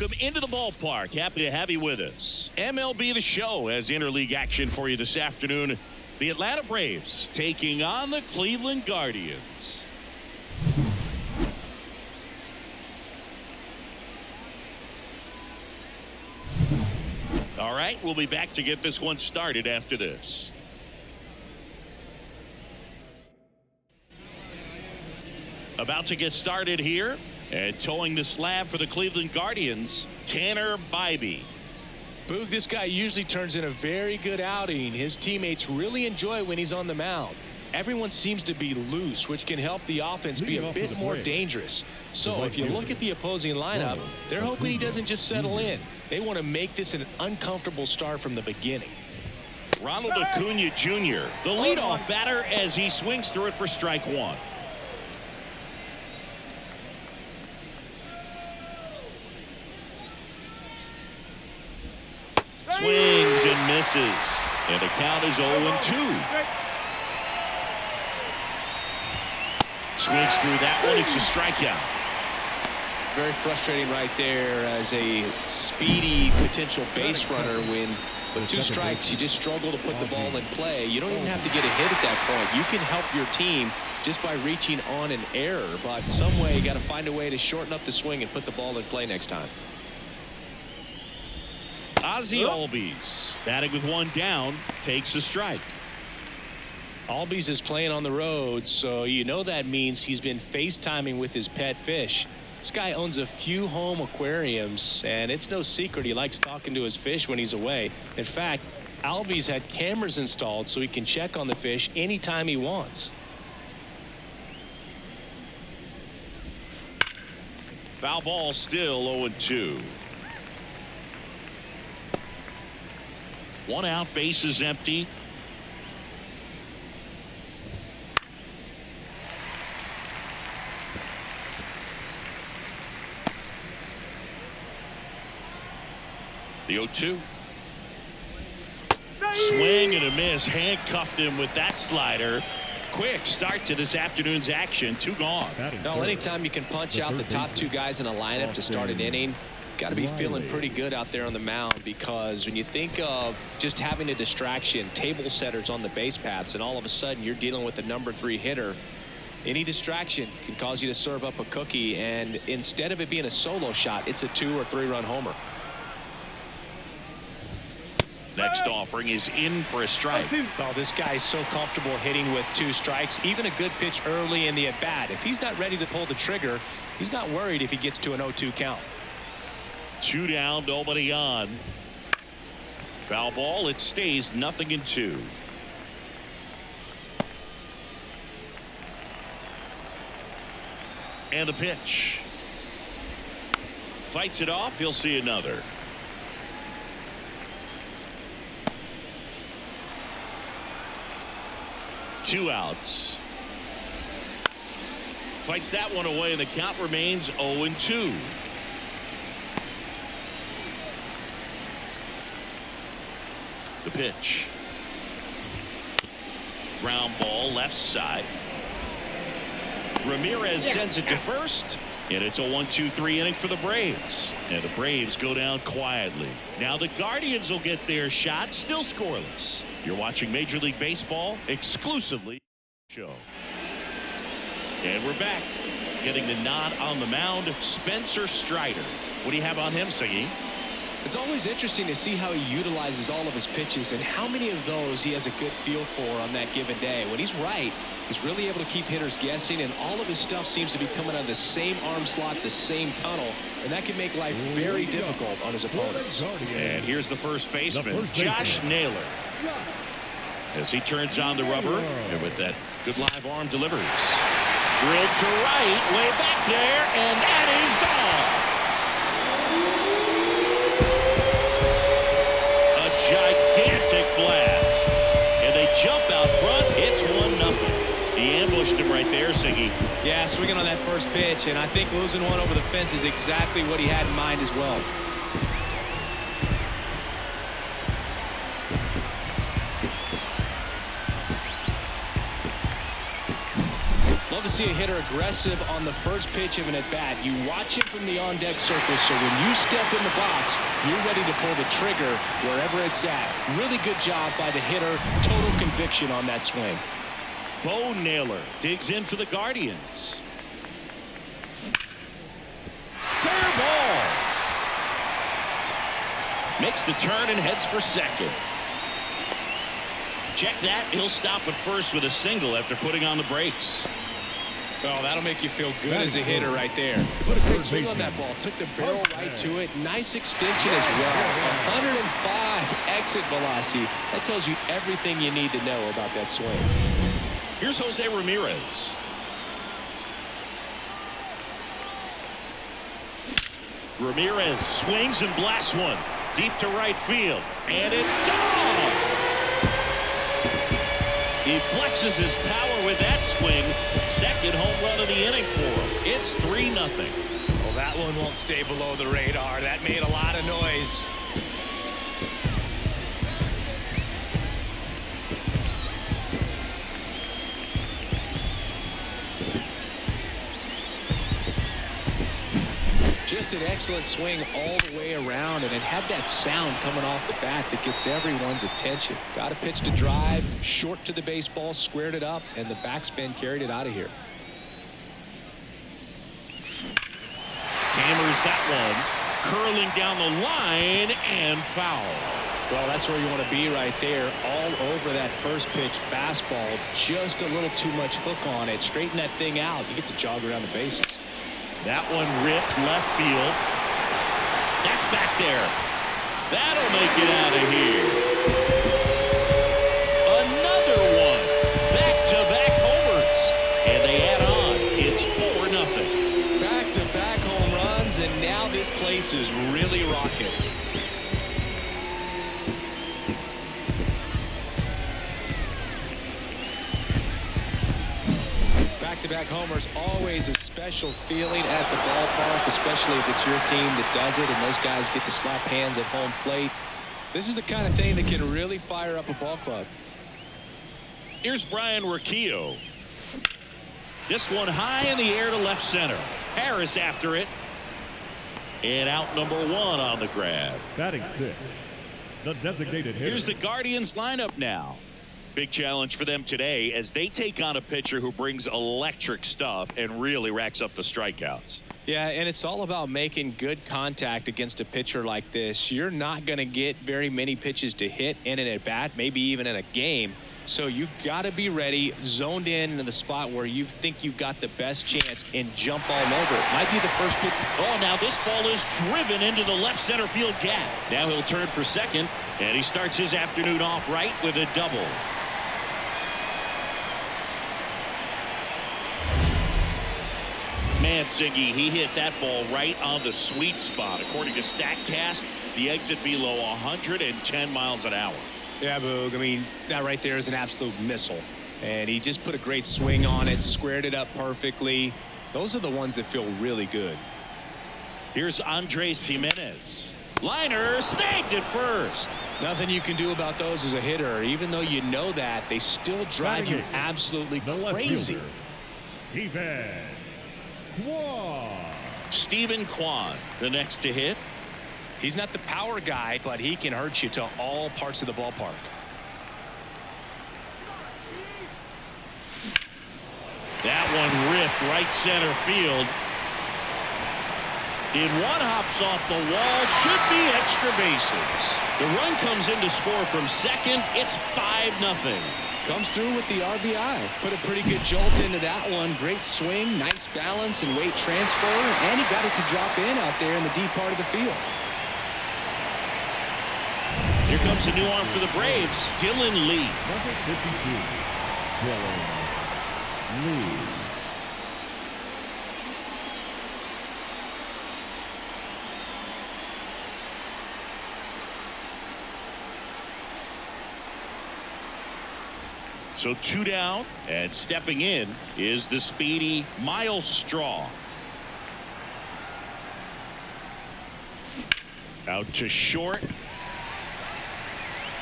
welcome into the ballpark. Happy to have you with us. MLB The Show has interleague action for you this afternoon. The Atlanta Braves taking on the Cleveland Guardians. All right, we'll be back to get this one started after this. About to get started here, and towing the slab for the Cleveland Guardians, Tanner Bybee. Boog, this guy usually turns in a very good outing. His teammates really enjoy when he's on the mound. Everyone seems to be loose, which can help the offense be a bit more dangerous. So if you look at the opposing lineup, they're hoping he doesn't just settle in. They want to make this an uncomfortable start from the beginning. Ronald Acuna Jr., the leadoff batter, as he swings through it for strike one. Swings and misses, and the count is 0-2. Swings through that one. It's a strikeout. Very frustrating right there as a speedy potential base runner. When with 2 strikes, you just struggle to put the ball in play. You don't even have to get a hit at that point. You can help your team just by reaching on an error, but some way you got to find a way to shorten up the swing and put the ball in play next time. Ozzie Albies, batting with 1 down, takes a strike. Albies is playing on the road, so you know that means he's been FaceTiming with his pet fish. This guy owns a few home aquariums, and it's no secret he likes talking to his fish when he's away. In fact, Albies had cameras installed so he can check on the fish anytime he wants. Foul ball, still 0-2. 1 out, bases empty. The 0-2. Swing and a miss. Handcuffed him with that slider. Quick start to this afternoon's action. 2 gone. No, anytime you can punch out the top 2 guys in a lineup to start an inning, got to be feeling pretty good out there on the mound, because when you think of just having a distraction, table setters on the base paths, and all of a sudden you're dealing with the number 3 hitter, any distraction can cause you to serve up a cookie, and instead of it being a solo shot, it's a 2 or 3 run homer. Next offering is in for a strike. Oh, this guy's so comfortable hitting with 2 strikes, even a good pitch early in the at bat. If he's not ready to pull the trigger, he's not worried if he gets to an 0-2 count. 2 down, nobody on. Foul ball, it stays 0-2. And the pitch. Fights it off, he'll see another. Two outs. Fights that one away, and the count remains 0-2. The pitch. Ground ball, left side. Ramirez sends it to first, and it's a 1-2-3 inning for the Braves. And the Braves go down quietly. Now the Guardians will get their shot, still scoreless. You're watching Major League Baseball exclusively. Show. And we're back. Getting the nod on the mound, Spencer Strider. What do you have on him, Siggy? It's always interesting to see how he utilizes all of his pitches and how many of those he has a good feel for on that given day. When he's right, he's really able to keep hitters guessing, and all of his stuff seems to be coming out of the same arm slot, the same tunnel, and that can make life very difficult on his opponents. And here's the first baseman, Josh Naylor. As he turns on the rubber, and with that good live arm delivers. Drilled to right, way back there, and that is gone. A gigantic blast. And they jump out front. It's 1-0. He ambushed him right there, Siggy. Yeah, swinging on that first pitch, and I think losing one over the fence is exactly what he had in mind as well. Love to see a hitter aggressive on the first pitch of an at-bat. You watch it from the on-deck circle, so when you step in the box, you're ready to pull the trigger wherever it's at. Really good job by the hitter. Total conviction on that swing. Bo Naylor digs in for the Guardians. Fair ball. Makes the turn and heads for second. Check that. He'll stop at first with a single after putting on the brakes. Oh, that'll make you feel good as a hitter right there. Put a great swing on that ball. Took the barrel right to it. Nice extension as well. 105 exit velocity. That tells you everything you need to know about that swing. Here's Jose Ramirez. Ramirez swings and blasts one deep to right field, and it's gone. He flexes his power with that swing. Second home run of the inning for him. It's 3-0. Well, that one won't stay below the radar. That made a lot of noise. Just an excellent swing all the way around, and it had that sound coming off the bat that gets everyone's attention. Got a pitch to drive, short to the baseball, squared it up, and the backspin carried it out of here. Hammers that one, curling down the line, and foul. Well, that's where you want to be right there. All over that first pitch fastball. Just a little too much hook on it. Straighten that thing out. You get to jog around the bases. That one ripped left field. That's back there. That'll make it out of here. Another one. Back-to-back homers. And they add on. It's 4-0. Back-to-back home runs, and now this place is really rocking. Back-to-back homers, always a special feeling at the ballpark, especially if it's your team that does it and those guys get to slap hands at home plate. This is the kind of thing that can really fire up a ball club. Here's Brian Rocchio. This one high in the air to left center. Harris after it. And out number 1 on the grab. Batting 6, the designated hitter. Here's the Guardians lineup now. Big challenge for them today as they take on a pitcher who brings electric stuff and really racks up the strikeouts. Yeah, and it's all about making good contact against a pitcher like this. You're not going to get very many pitches to hit in an at-bat, maybe even in a game. So you got to be ready, zoned in the spot where you think you've got the best chance, and jump all over it. Might be the first pitch. Oh, now this ball is driven into the left center field gap. Now he'll turn for second, and he starts his afternoon off right with a double. Mancini, he hit that ball right on the sweet spot. According to StatCast, the exit velo 110 miles an hour. Yeah, Boog. I mean, that right there is an absolute missile. And he just put a great swing on it, squared it up perfectly. Those are the ones that feel really good. Here's Andres Jimenez. Liner snagged at first. Nothing you can do about those as a hitter. Even though you know that, they still drive you absolutely crazy. Stephen Kwan, the next to hit. He's not the power guy, but he can hurt you to all parts of the ballpark. That one ripped right center field. In one hops off the wall, should be extra bases. The run comes in to score from second. It's 5-0. Comes through with the RBI. Put a pretty good jolt into that one. Great swing, nice balance and weight transfer, and he got it to drop in out there in the deep part of the field. Here comes a new arm for the Braves, Dylan Lee. Number 52, Dylan Lee. So 2 down, and stepping in is the speedy Miles Straw. Out to short.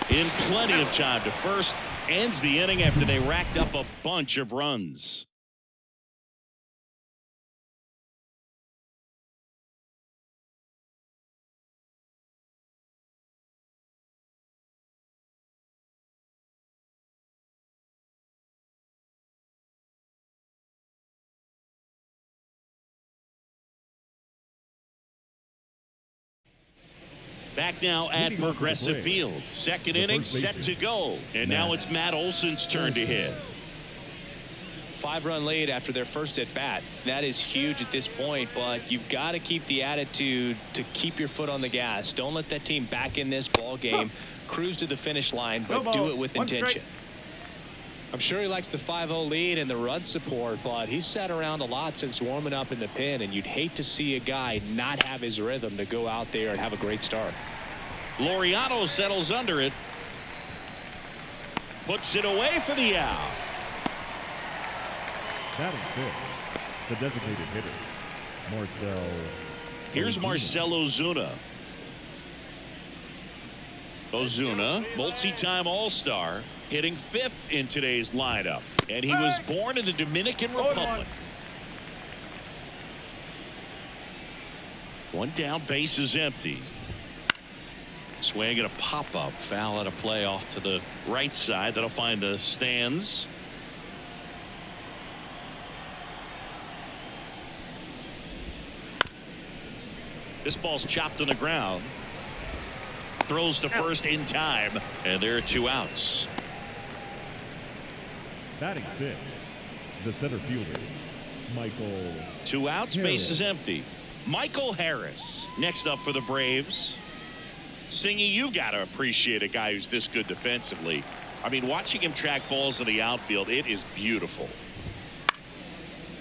In plenty of time to first. Ends the inning after they racked up a bunch of runs. Back now at Progressive Field. Second inning set to go. And now it's Matt Olson's turn to hit. 5-run lead after their first at bat. That is huge at this point, but you've got to keep the attitude to keep your foot on the gas. Don't let that team back in this ball game. Cruise to the finish line, but do it with intention. I'm sure he likes the 5-0 lead and the run support, but he's sat around a lot since warming up in the pen, and you'd hate to see a guy not have his rhythm to go out there and have a great start. Laureano settles under it. Puts it away for the out. Batting fifth, the designated hitter, Marcell. Here's Marcell Ozuna. Ozuna, multi-time All-Star, hitting 5th in today's lineup. And he was born in the Dominican Republic. One down, base is empty. Swing and a pop-up, foul at a play off to the right side. That'll find the stands. This ball's chopped on the ground. Throws to first in time, and there are 2 outs. Batting sixth, the center fielder, Michael. 2 outs, Harris. base is empty. Michael Harris next up for the Braves. Singy, you got to appreciate a guy who's this good defensively. I mean, watching him track balls in the outfield, it is beautiful.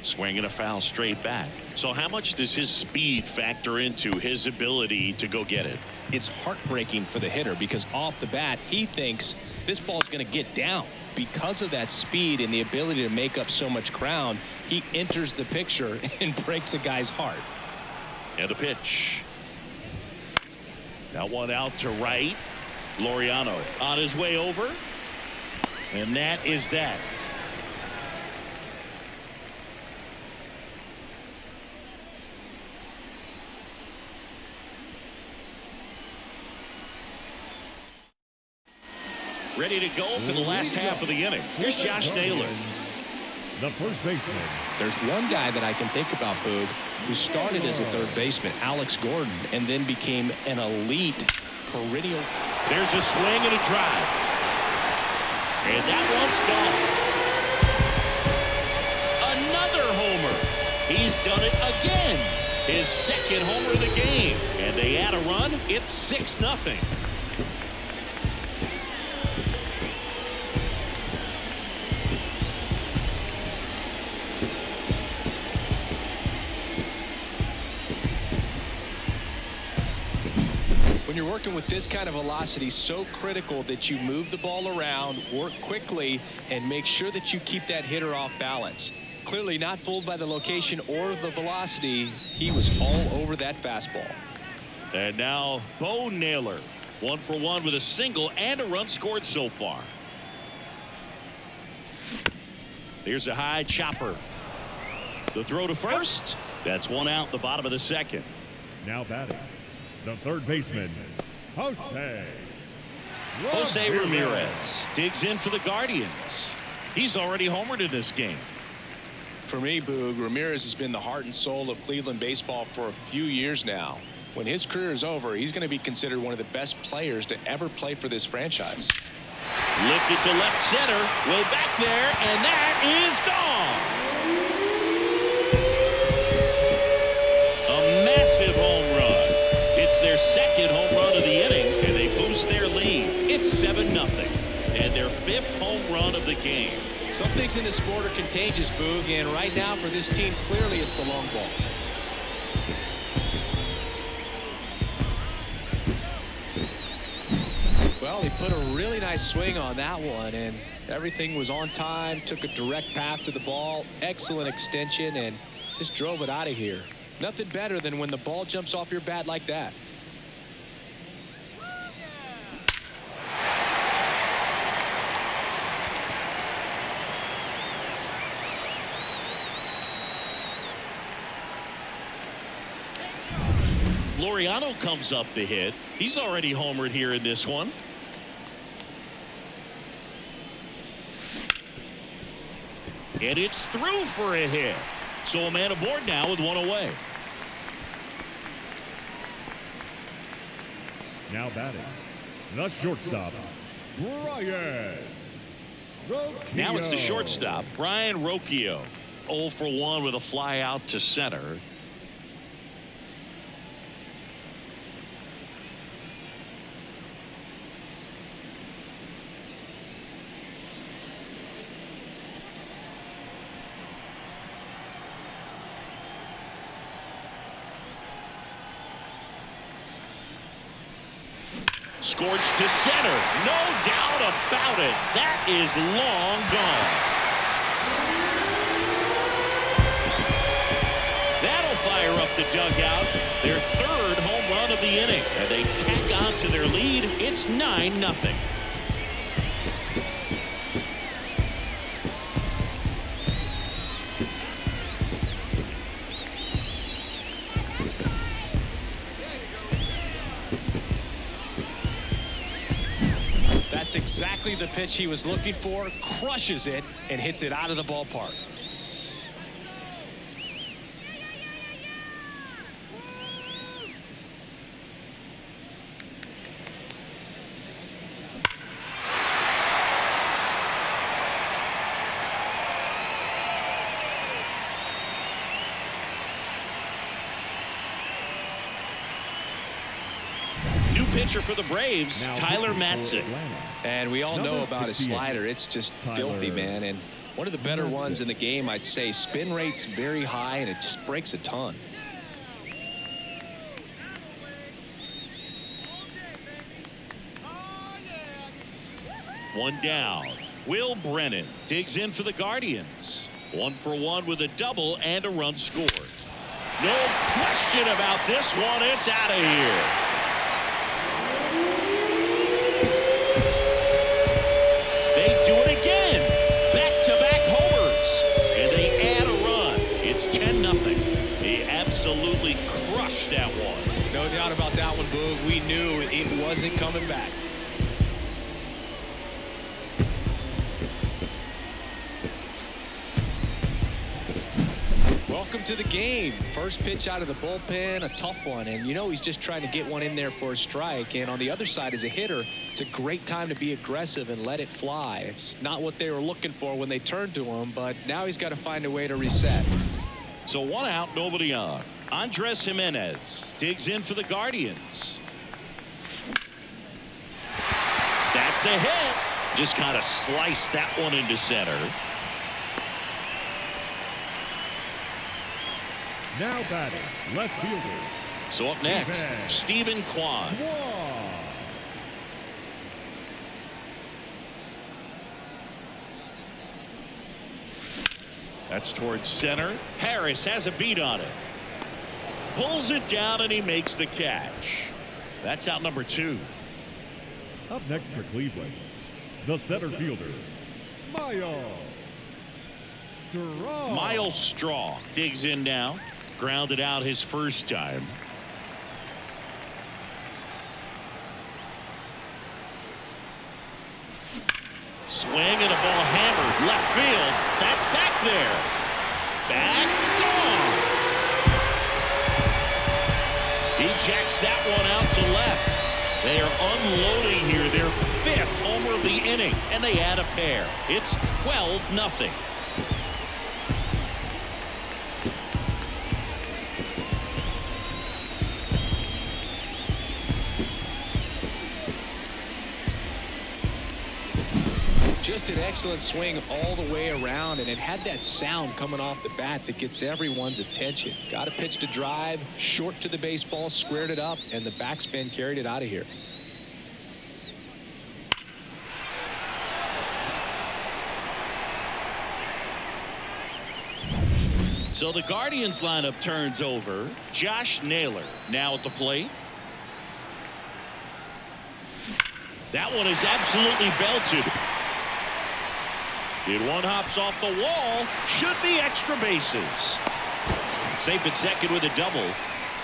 Swinging a foul straight back. So how much does his speed factor into his ability to go get it? It's heartbreaking for the hitter because off the bat he thinks this ball is going to get down. Because of that speed and the ability to make up so much ground, he enters the picture and breaks a guy's heart. And the pitch. Now one out to right. Laureano on his way over. And that is that. Ready to go for the last half of the inning. Here's Josh Naylor. The first baseman. There's one guy that I can think about, Boog, who started as a third baseman, Alex Gordon, and then became an elite perennial. There's a swing and a drive. And that one's gone. Another homer. He's done it again. His second homer of the game. And they add a run. It's 6-0. When you're working with this kind of velocity, so critical that you move the ball around, work quickly, and make sure that you keep that hitter off balance. Clearly not fooled by the location or the velocity. He was all over that fastball. And now Bo Naylor, 1 for 1 with a single and a run scored so far. Here's a high chopper. The throw to first. That's 1 out, the bottom of the second. Now batting, the third baseman, Jose Ramirez digs in for the Guardians. He's already homered in this game. For me, Boog, Ramirez has been the heart and soul of Cleveland baseball for a few years now. When his career is over, he's going to be considered one of the best players to ever play for this franchise. Lifted to left center, way back there, and that is gone. A massive home run. It's their second home run of the inning, and they boost their lead. It's 7-0, and their 5th home run of the game. Some things in this sport are contagious, Boog, and right now for this team, clearly it's the long ball. Well, he put a really nice swing on that one, and everything was on time, took a direct path to the ball, excellent extension, and just drove it out of here. Nothing better than when the ball jumps off your bat like that. Laureano comes up to hit. He's already homered here in this one. And it's through for a hit. So a man aboard now with 1 away. Now batting, the shortstop, Brian Rocchio. Now it's the shortstop, Brian Rocchio. 0 for 1 with a fly out to center. Scorched to center. No doubt about it. That is long gone. That'll fire up the dugout. Their third home run of the inning. And they tack on to their lead. It's 9-0. That's exactly the pitch he was looking for. Crushes it and hits it out of the ballpark. Pitcher for the Braves, now Tyler Matzek. And we all know Number about his 68, slider. It's just filthy, man. And one of the better ones in the game, I'd say. Spin rate's very high, and it just breaks a ton. One down. Will Brennan digs in for the Guardians. 1 for 1 with a double and a run scored. No question about this one. It's out of here. They do it again. Back-to-back homers. And they add a run. It's 10-0. He absolutely crushed that one. No doubt about that one, Boog. We knew it wasn't coming back. Welcome to the game. First pitch out of the bullpen, a tough one. And you know he's just trying to get one in there for a strike. And on the other side, as a hitter, it's a great time to be aggressive and let it fly. It's not what they were looking for when they turned to him, but now he's got to find a way to reset. So 1 out, nobody on. Andres Jimenez digs in for the Guardians. That's a hit. Just kind of sliced that one into center. Now batting, left fielder. So up next, Stephen Kwan. That's towards center. Harris has a beat on it. Pulls it down and he makes the catch. That's out number 2. Up next for Cleveland, the center fielder, Miles Straw. Miles Straw digs in now. Grounded out his first time. Swing and a ball hammered left field. That's back there. Back gone. He jacks that one out to left. They are unloading here their 5th homer of the inning, and they add a pair. It's 12-0. Just an excellent swing all the way around, and it had that sound coming off the bat that gets everyone's attention. Got a pitch to drive, short to the baseball, squared it up, and the backspin carried it out of here. So the Guardians lineup turns over. Josh Naylor now at the plate. That one is absolutely belted. Did one hops off the wall. Should be extra bases. Safe at second with a double.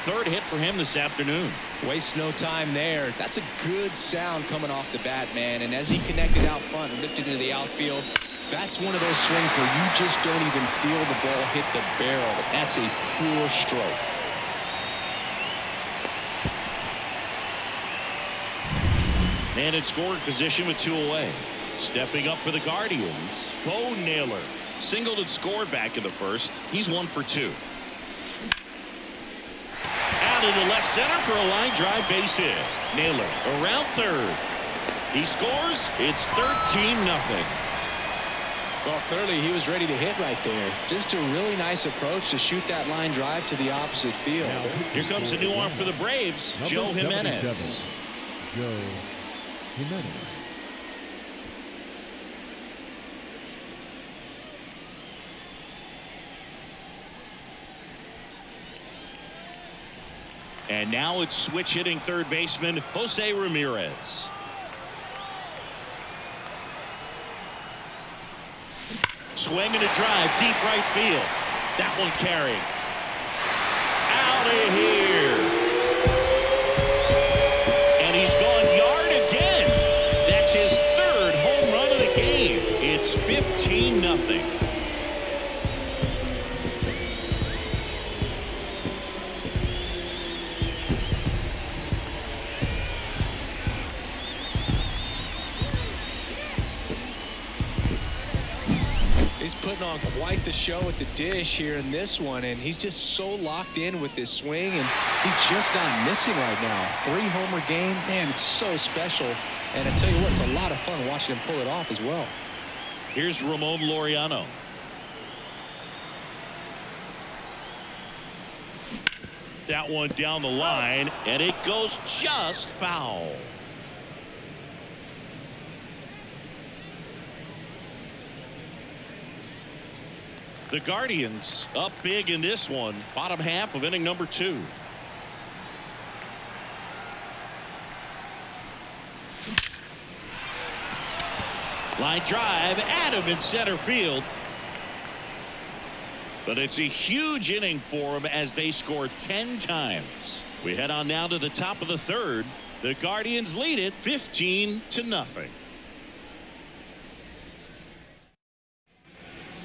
3rd hit for him this afternoon. Waste no time there. That's a good sound coming off the bat, man. And as he connected out front and lifted into the outfield, that's one of those swings where you just don't even feel the ball hit the barrel. That's a pure stroke. And in scoring position with 2 away. Stepping up for the Guardians, Bo Naylor. Singled and scored back in the first. He's 1 for 2. Out into left center for a line drive base hit. Naylor around third. He scores. It's 13-0. Well, clearly he was ready to hit right there. Just a really nice approach to shoot that line drive to the opposite field. Here comes a new arm for the Braves, Joe Jimenez. Joe Jimenez. And now it's switch hitting third baseman Jose Ramirez. Swing and a drive deep right field. That one carrying. Out of here. And he's gone yard again. That's his 3rd home run of the game. It's 15-0. He's putting on quite the show at the dish here in this one, and he's just so locked in with this swing, and he's just not missing right now. 3-homer game, man, it's so special. And I tell you what, it's a lot of fun watching him pull it off as well. Here's Ramon Laureano. That one down the line, and it goes just foul. The Guardians up big in this one. Bottom half of inning number 2. Line drive, Adam in center field. But it's a huge inning for them as they score 10 times. We head on now to the top of the 3rd. The Guardians lead it 15-0.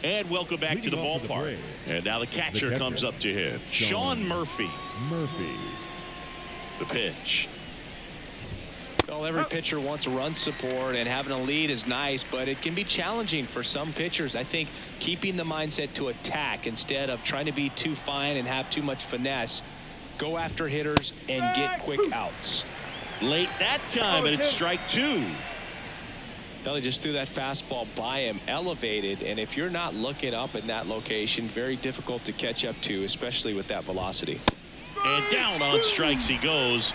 And welcome back to the ballpark. And now the catcher comes up to him. Sean Murphy. The pitch. Well, every pitcher wants run support, and having a lead is nice, but it can be challenging for some pitchers. I think keeping the mindset to attack instead of trying to be too fine and have too much finesse. Go after hitters and get quick outs. Late that time, and it's strike 2. Well, he just threw that fastball by him, elevated, and if you're not looking up in that location, very difficult to catch up to, especially with that velocity. And down on strikes he goes.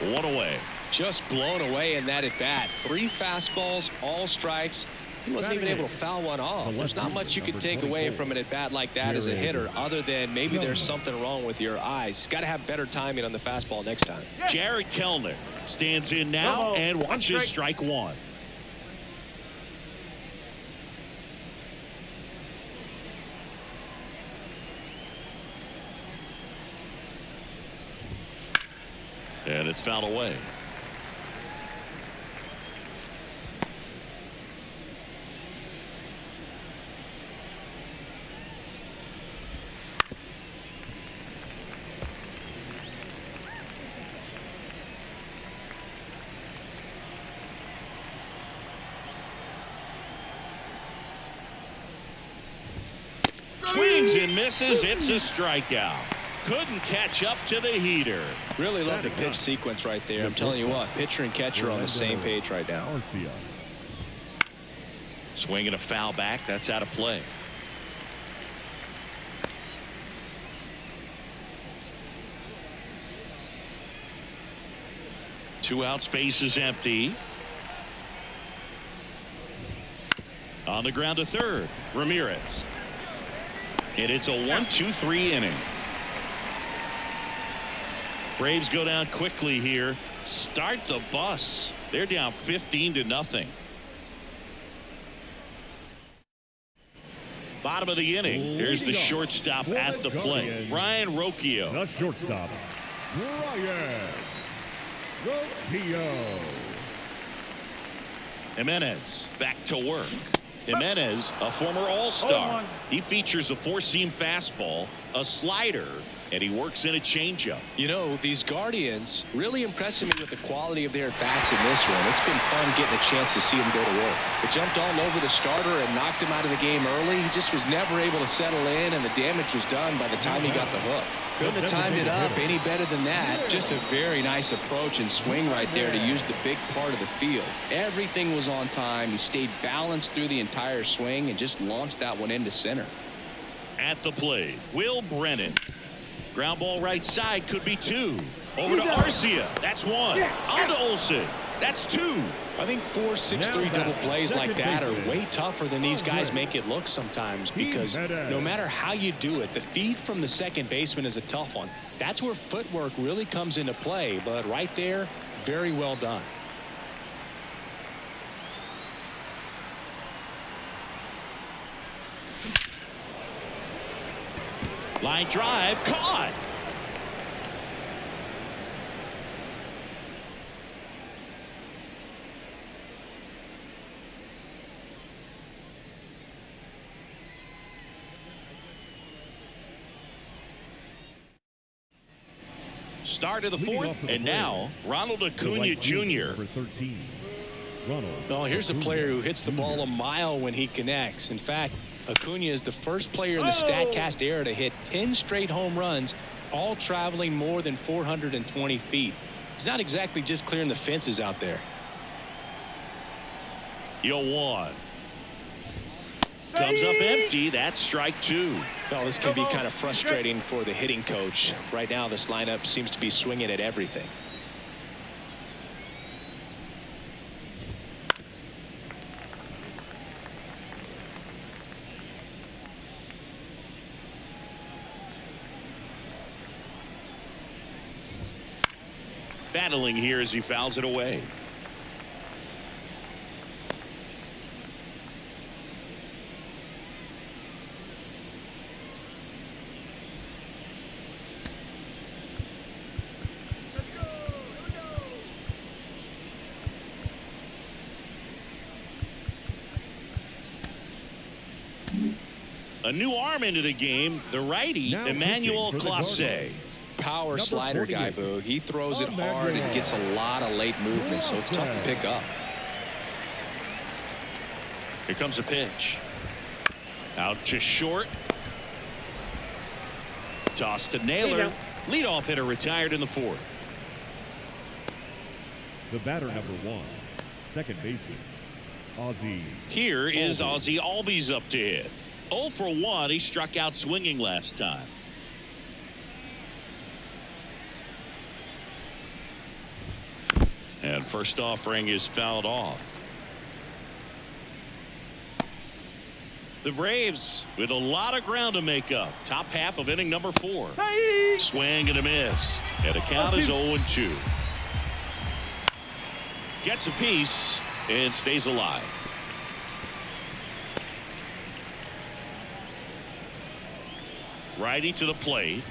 1 away. Just blown away in that at bat. 3 fastballs, all strikes. He wasn't even able to foul one off. There's not much you can take away from an at bat like that as a hitter, other than maybe there's something wrong with your eyes. Got to have better timing on the fastball next time. Jared Kellner stands in now and watches strike 1. And it's fouled away. Swings and misses. It's a strikeout. Couldn't catch up to the heater. Really love the pitch sequence right there. I'm telling you what, pitcher and catcher on the same page right now. Swinging a foul back. That's out of play. Two out, space is empty. On the ground to third, Ramirez. And it's a 1-2-3 inning. Braves go down quickly here. Start the bus. They're down 15-0. Bottom of the inning. Here's the shortstop at the plate. Ryan Rocchio. The shortstop, Ryan Rocchio. Jimenez back to work. Jimenez, a former All-Star. He features a four-seam fastball, a slider, And he works in a changeup. You know, these Guardians really impressing me with the quality of their bats in this one. It's been fun getting a chance to see him go to work. It jumped all over the starter and knocked him out of the game early. He just was never able to settle in, and the damage was done by the time he got the hook. Couldn't have timed it up any better than that. Just a very nice approach and swing right there to use the big part of the field. Everything was on time. He stayed balanced through the entire swing and just launched that one into center. At the plate, Will Brennan. Ground ball right side, could be 2. Over to Arcia. That's 1. On to Olsen. That's 2. I think 4-6-3 double plays like that are way tougher than these guys make it look sometimes, because no matter how you do it, the feed from the second baseman is a tough one. That's where footwork really comes into play, but right there, very well done. Line drive, caught. Start of the 4th, and now Ronald Acuna Jr. Well, here's a player who hits the ball a mile when he connects. In fact, Acuna is the first player in the StatCast era to hit 10 straight home runs, all traveling more than 420 feet. He's not exactly just clearing the fences out there. 0-1. Comes up empty. That's strike 2. Well, this can be kind of frustrating for the hitting coach. Right now, this lineup seems to be swinging at everything. Battling here as he fouls it away. A new arm into the game, the righty, Emmanuel Clase. Power slider guy, Boog. He throws it hard and gets a lot of late movement, so it's tough to pick up. Here comes a pitch. Out to short. Toss to Naylor. Leadoff hitter retired in the 4th. The batter, number 1, second baseman, Ozzie. Here is Ozzie Albies up to hit. 0 for 1. He struck out swinging last time. And first offering is fouled off. The Braves with a lot of ground to make up. Top half of inning number 4. Swing and a miss. And the count is 0-2. Gets a piece and stays alive. Righty to the plate.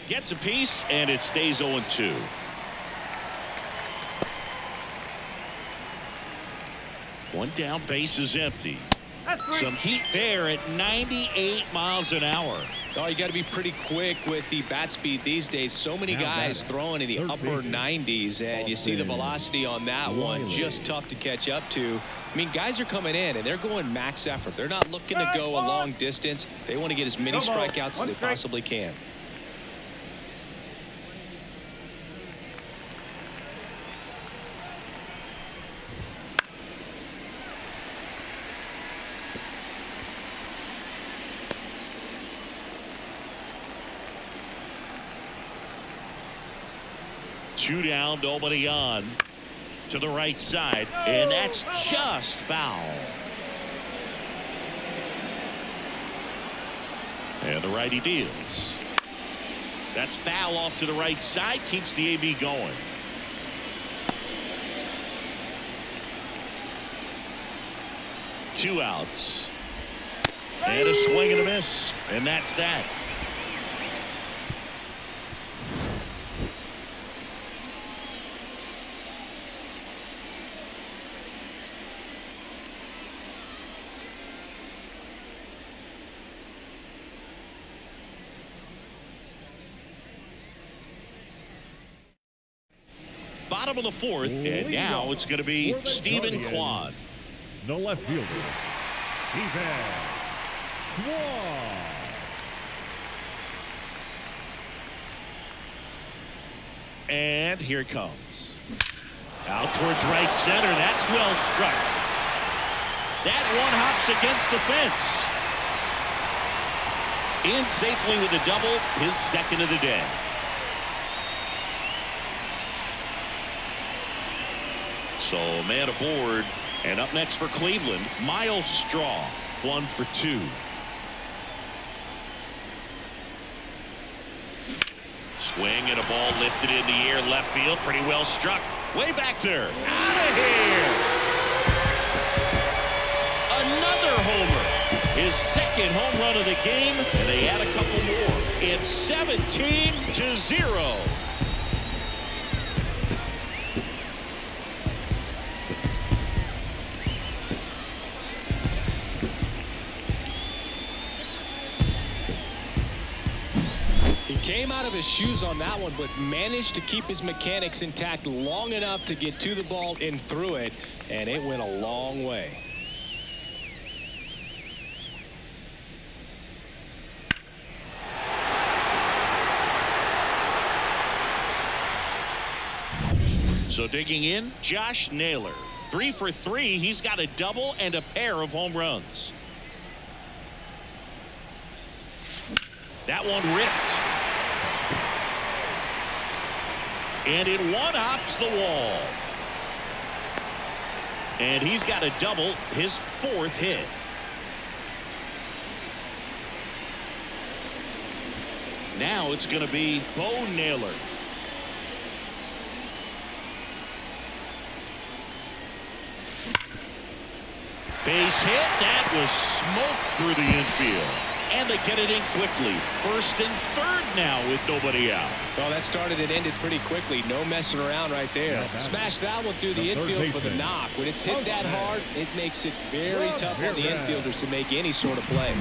Gets a piece and it stays 0-2. One down, base is empty. Some heat there at 98 miles an hour. Oh, you got to be pretty quick with the bat speed these days. So many guys throwing in the upper 90s, and you see the velocity on that one. Just tough to catch up to. I mean, guys are coming in, and they're going max effort. They're not looking to go a long distance. They want to get as many strikeouts as they possibly can. Two down, nobody on. To the right side, and that's just foul. And the righty deals. That's foul off to the right side, keeps the AB going. Two outs. And a swing and a miss, and that's that. Bottom of the fourth, and now it's going to be Stephen Kwan. The left fielder, Stephen Kwan. And here it comes. Out towards right center. That's well struck. That one hops against the fence. In safely with a double, his second of the day. So man aboard. And up next for Cleveland, Miles Straw, 1 for 2. Swing and a ball lifted in the air, left field, pretty well struck. Way back there, out of here. Another homer, his second home run of the game, and they add a couple more. It's 17-0. Came out of his shoes on that one, but managed to keep his mechanics intact long enough to get to the ball and through it, and it went a long way. So digging in, Josh Naylor, 3 for 3. He's got a double and a pair of home runs. That one ripped. And it one-hops the wall. And he's got a double, his 4th hit. Now it's going to be Bo Naylor. Base hit. That was smoke through the infield. And they get it in quickly. 1st and 3rd now with nobody out. Well, that started and ended pretty quickly. No messing around right there. Smash that one through the infield for the knock. When it's hit that hard, it makes it very tough on the infielders to make any sort of play.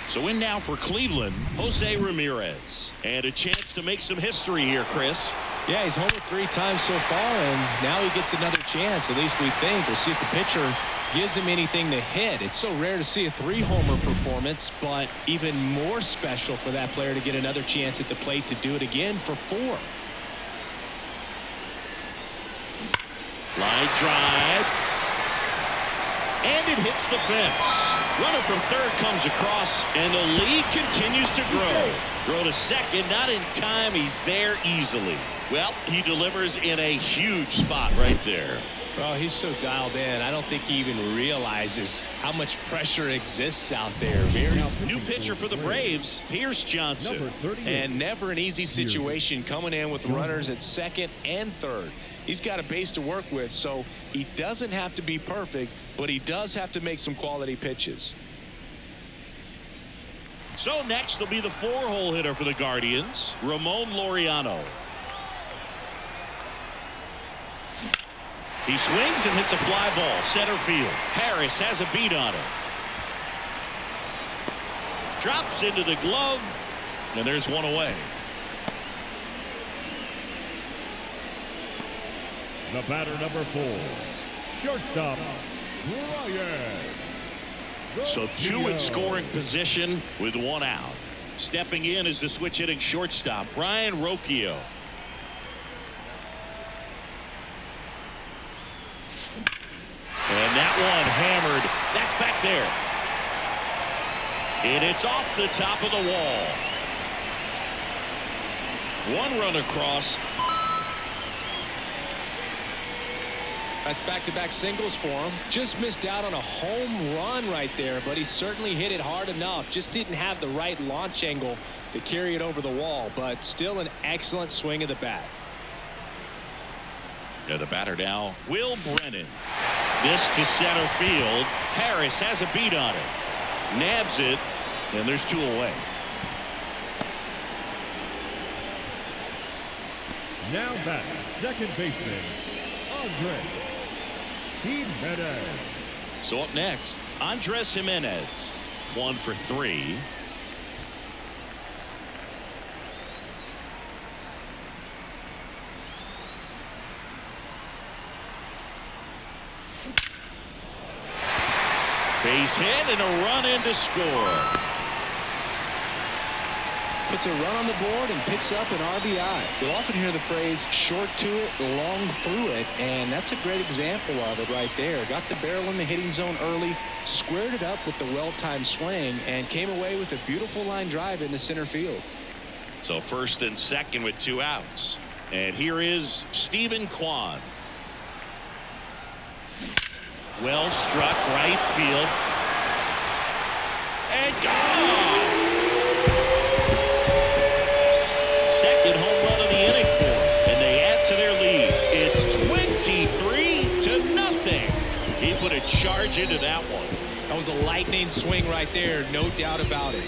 So in now for Cleveland, Jose Ramirez. And a chance to make some history here, Chris. Yeah, he's homered 3 times so far, and now he gets another chance. At least we think. We'll see if the pitcher gives him anything to hit. It's so rare to see a 3-homer performance, but even more special for that player to get another chance at the plate to do it again for 4. Line drive. And it hits the fence. Runner from 3rd comes across, and the lead continues to grow. Throw to 2nd, not in time. He's there easily. Well, he delivers in a huge spot right there. Well, he's so dialed in. I don't think he even realizes how much pressure exists out there. New pitcher for the Braves, Pierce Johnson. And never an easy situation coming in with runners at 2nd and 3rd. He's got a base to work with, so he doesn't have to be perfect, but he does have to make some quality pitches. So next will be the 4-hole hitter for the Guardians, Ramon Laureano. He swings and hits a fly ball, center field. Harris has a beat on it. Drops into the glove, and there's one away. The batter, number 4, shortstop, Brian. So 2 in scoring position with 1 out. Stepping in is the switch hitting shortstop, Brian Rocchio. And that one hammered. That's back there. And it's off the top of the wall. 1 run across. That's back-to-back singles for him. Just missed out on a home run right there, but he certainly hit it hard enough. Just didn't have the right launch angle to carry it over the wall, but still an excellent swing of the bat. Yeah, the batter now, Will Brennan. This to center field. Harris has a beat on it. Nabs it, and there's 2 away. Now back, second baseman, Andres Jimenez. So up next, Andres Jimenez, 1 for 3. Base hit and a run in to score. Puts a run on the board and picks up an RBI. You'll often hear the phrase short to it, long through it, and that's a great example of it right there. Got the barrel in the hitting zone early, squared it up with the well-timed swing, and came away with a beautiful line drive in the center field. So first and second with 2 outs. And here is Stephen Kwan. Well struck right field. And gone! Second home run of the inning for him, and they add to their lead. It's 23-0. He put a charge into that one. That was a lightning swing right there, no doubt about it.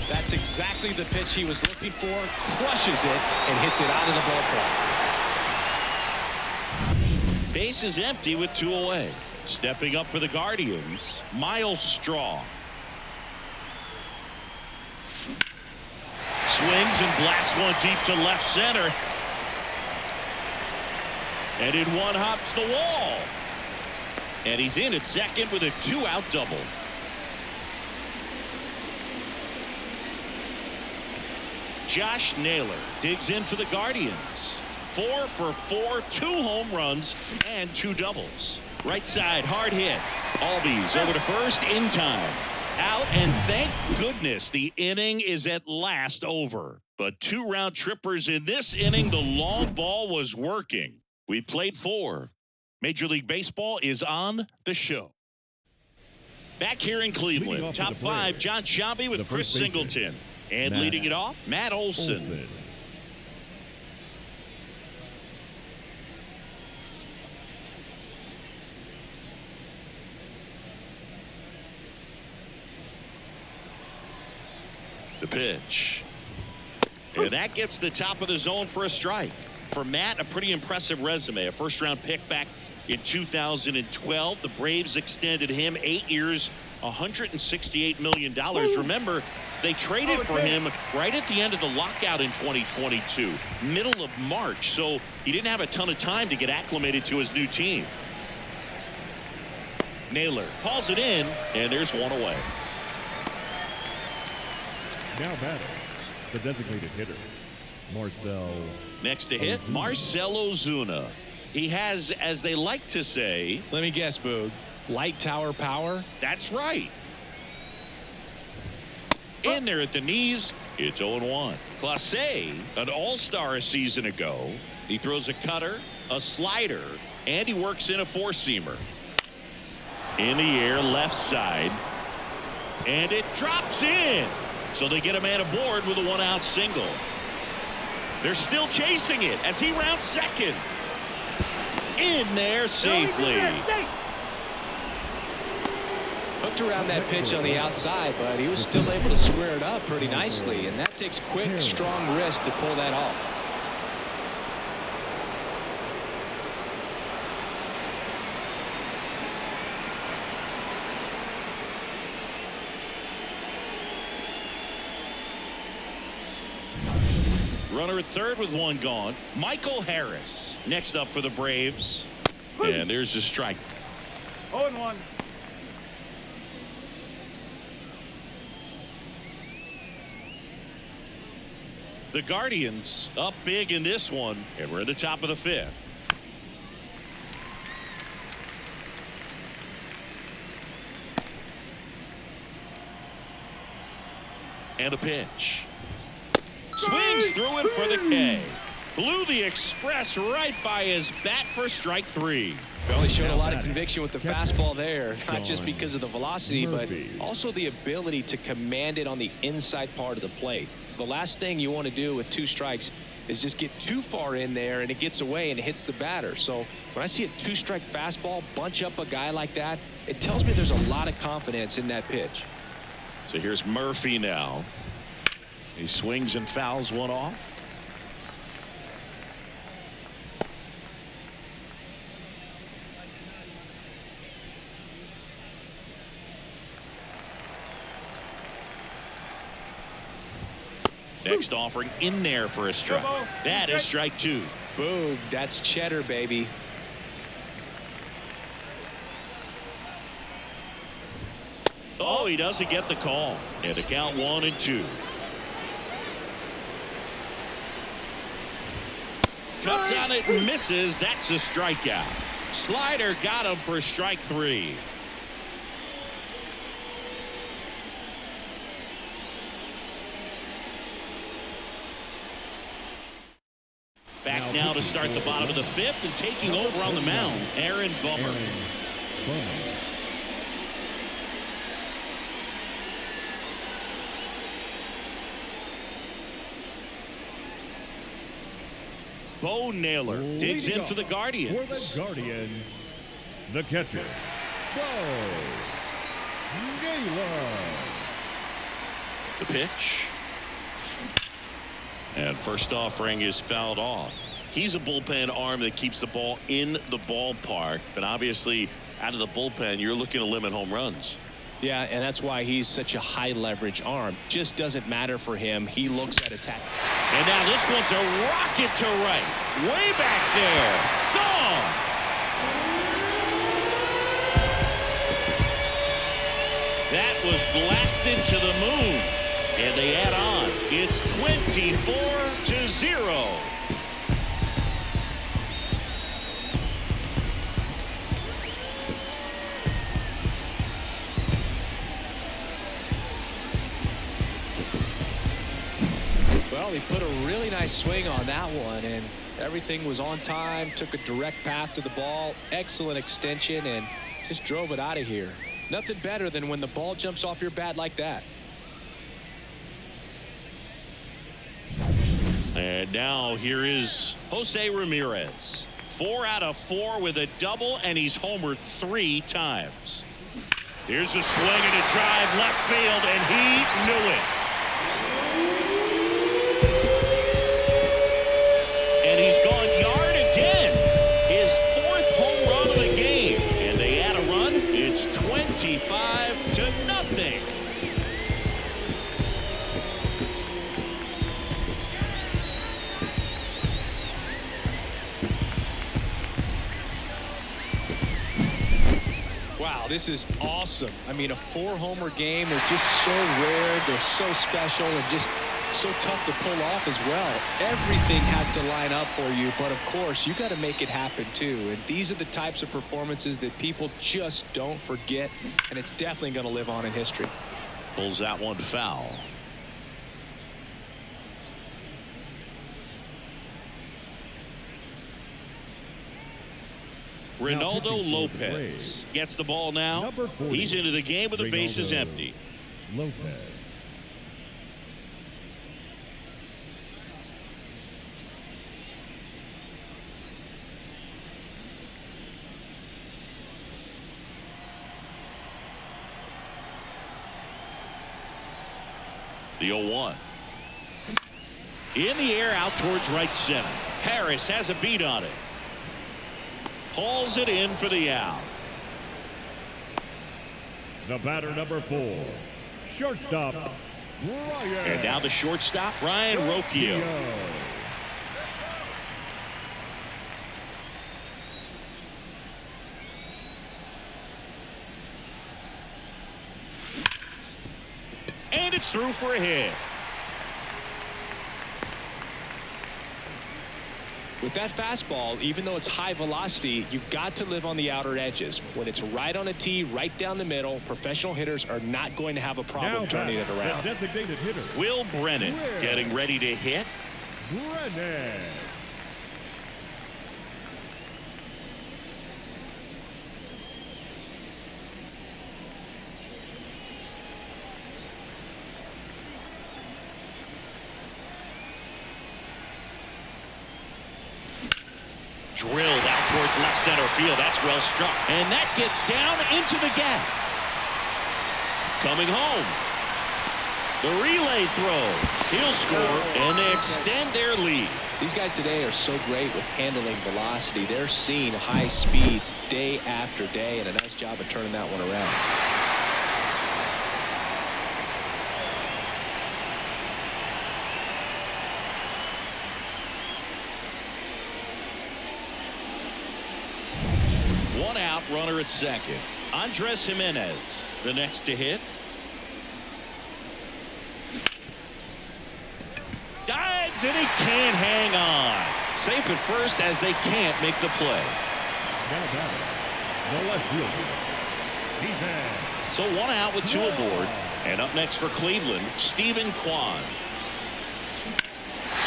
That's exactly the pitch he was looking for. Crushes it and hits it out of the ballpark. Base is empty with 2 away. Stepping up for the Guardians, Miles Straw. Swings and blasts one deep to left center. And in one hops the wall. And he's in at second with a 2-out double. Josh Naylor digs in for the Guardians. 4 for 4, 2 home runs and 2 doubles. Right side, hard hit. Albies over to first in time. Out, and thank goodness the inning is at last over. But 2 round trippers in this inning, the long ball was working. We played 4. Major League Baseball is on the show. Back here in Cleveland, top 5, John Sciambi with Chris Singleton. And leading it off, Matt Olson. The pitch. And that gets the top of the zone for a strike. For Matt, a pretty impressive resume. A first-round pick back in 2012. The Braves extended him 8 years, $168 million. Remember, they traded for him right at the end of the lockout in 2022, middle of March. So he didn't have a ton of time to get acclimated to his new team. Naylor calls it in, and there's one away. Now batting, the designated hitter, Marcell. Next to hit, Marcell Ozuna. He has, as they like to say, let me guess, Boog, light tower power. That's right. In there at the knees, it's 0-1. Clase, an all-star a season ago. He throws a cutter, a slider, and he works in a 4-seamer. In the air, left side, and it drops in. So they get a man aboard with a 1-out single. They're still chasing it as he rounds second. In there safely. Hooked around that pitch on the outside, but he was still able to square it up pretty nicely, and that takes quick, strong wrist to pull that off. Runner at third with 1 gone. Michael Harris next up for the Braves. And there's the strike. 0-1. The Guardians up big in this one, and we're at the top of the 5th. And a pitch. Swings through it for the K. Blew the express right by his bat for strike 3. Well, he showed a lot of conviction with the fastball there, not just because of the velocity, but also the ability to command it on the inside part of the plate. The last thing you want to do with 2 strikes is just get too far in there and it gets away and it hits the batter. So when I see a 2-strike fastball bunch up a guy like that, it tells me there's a lot of confidence in that pitch. So here's Murphy now. He swings and fouls one off. Next offering in there for a strike. That is strike 2. Boom. That's cheddar, baby. Oh, he doesn't get the call. And to count 1-2. Cuts on it and misses. That's a strikeout. Slider got him for strike 3. Back now to start the bottom of the 5th, and taking over on the mound, Aaron Bummer. Bo Naylor digs in for the Guardians. For the Guardians, the catcher, Bo Naylor. The pitch. And first offering is fouled off. He's a bullpen arm that keeps the ball in the ballpark. But obviously, out of the bullpen, you're looking to limit home runs. Yeah, and that's why he's such a high leverage arm. Just doesn't matter for him. He looks at attack. And now this one's a rocket to right. Way back there. Gone. That was blasted to the moon. And they add on. It's 24-0. Well, he put a really nice swing on that one, and everything was on time. Took a direct path to the ball. Excellent extension, and just drove it out of here. Nothing better than when the ball jumps off your bat like that. And now here is Jose Ramirez. 4 out of 4 with a double, and he's homered 3 times. Here's a swing and a drive left field, and he knew it. And he's gone yard again. His 4th home run of the game. And they add a run. It's 25-0. Wow, this is awesome. I mean, a 4-homer game. They're just so rare. They're so special and just so tough to pull off as well. Everything has to line up for you, but of course, you got to make it happen too. And these are the types of performances that people just don't forget, and it's definitely going to live on in history. Pulls that one foul. Ronaldo Lopez gets the ball now. He's into the game with the bases empty. Lopez. The 0-1. In the air out towards right center. Harris has a beat on it. Hauls it in for the out. The batter, number 4, shortstop, Ryan. And now the shortstop, Ryan Rocchio. And it's through for a hit. With that fastball, even though it's high velocity, you've got to live on the outer edges. When it's right on a tee, right down the middle, professional hitters are not going to have a problem turning it around. Designated hitter, Will Brennan getting ready to hit. Brennan. Drilled out towards left center field. That's well struck. And that gets down into the gap. Coming home. The relay throw. He'll score, and they extend their lead. These guys today are so great with handling velocity. They're seeing high speeds day after day, and a nice job of turning that one around. 1 out, runner at second. Andres Jimenez, the next to hit. Dives, and he can't hang on. Safe at first as they can't make the play. Now batting, the left fielder, defense. So 1 out with 2 aboard. And up next for Cleveland, Stephen Kwan.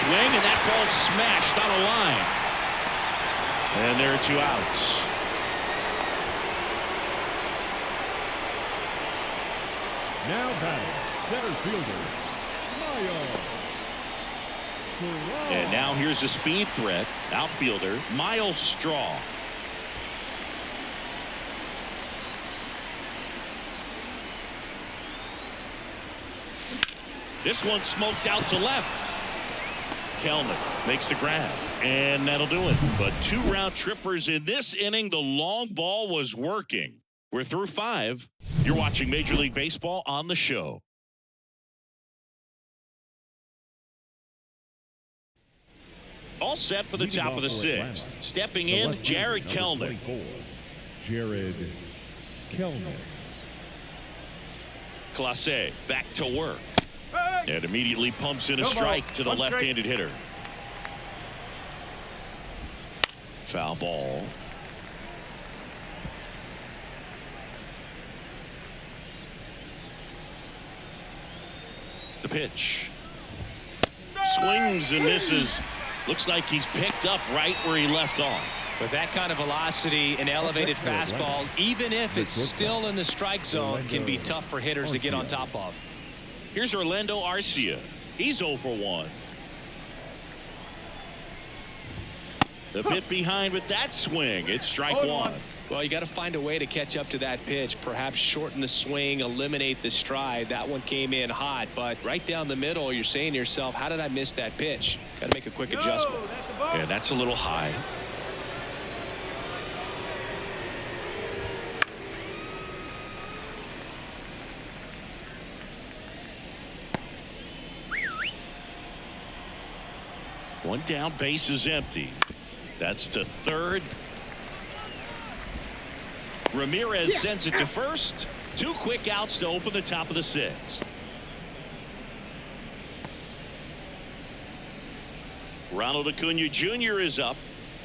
Swing, and that ball smashed on a line. And there are 2 outs. Now batting, center fielder, Miles. And now here's a speed threat, outfielder Miles Straw. This one smoked out to left. Kelman makes the grab, and that'll do it. But 2 round trippers in this inning. The long ball was working. We're through 5. You're watching Major League Baseball on the show. All set for the top of the 6th. Stepping in, Jared Kelman. Jared Kelman. Clase back to work. And immediately pumps in a strike to the left-handed hitter. Foul ball. The pitch. Swings and misses. Looks like he's picked up right where he left off. With that kind of velocity, an elevated fastball, even if it's still in the strike zone, can be tough for hitters to get on top of. Here's Orlando Arcia. He's 0 for 1. A bit behind with that swing. It's strike 1. Well, you got to find a way to catch up to that pitch. Perhaps shorten the swing, eliminate the stride. That one came in hot, but right down the middle, you're saying to yourself, how did I miss that pitch? Got to make a quick adjustment. Yeah, that's a little high. One down, base is empty. That's to third. Ramirez sends it to first. 2 quick outs to open the top of the 6th. Ronald Acuna Jr. is up.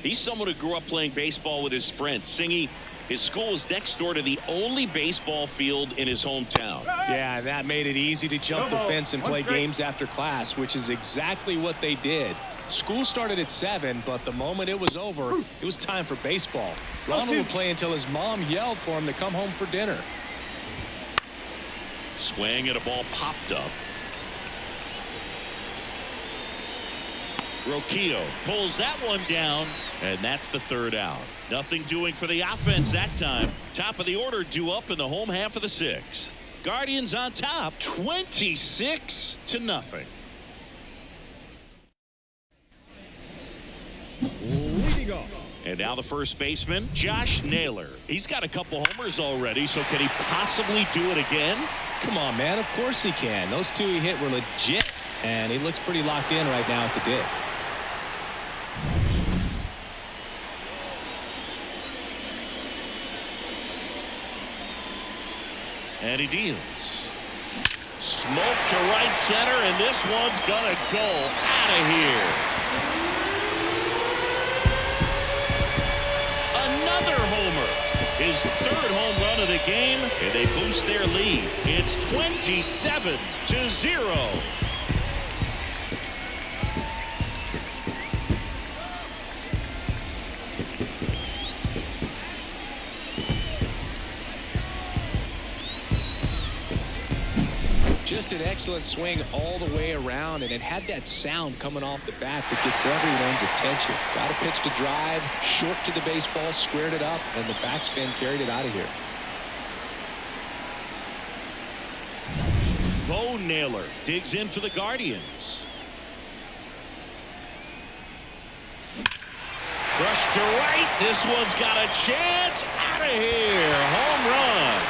He's someone who grew up playing baseball with his friends. Singy, his school is next door to the only baseball field in his hometown. Yeah, that made it easy to jump the fence and play games after class, which is exactly what they did. School started at 7, but the moment it was over, it was time for baseball. Ronald would play until his mom yelled for him to come home for dinner. Swing, and a ball popped up. Roquillo pulls that one down, and that's the 3rd out. Nothing doing for the offense that time. Top of the order due up in the home half of the 6th. Guardians on top, 26-0. Leading off. And now the first baseman, Josh Naylor. He's got a couple homers already, so can he possibly do it again? Come on, man. Of course he can. Those 2 he hit were legit, and he looks pretty locked in right now at the dig. And he deals. Smoke to right center, and this one's gonna go out of here. Another homer. His 3rd home run of the game, and they boost their lead. It's 27-0. Just an excellent swing all the way around, and it had that sound coming off the bat that gets everyone's attention. Got a pitch to drive, short to the baseball, squared it up, and the backspin carried it out of here. Bo Naylor digs in for the Guardians. Brush to right. This one's got a chance. Out of here. Home run.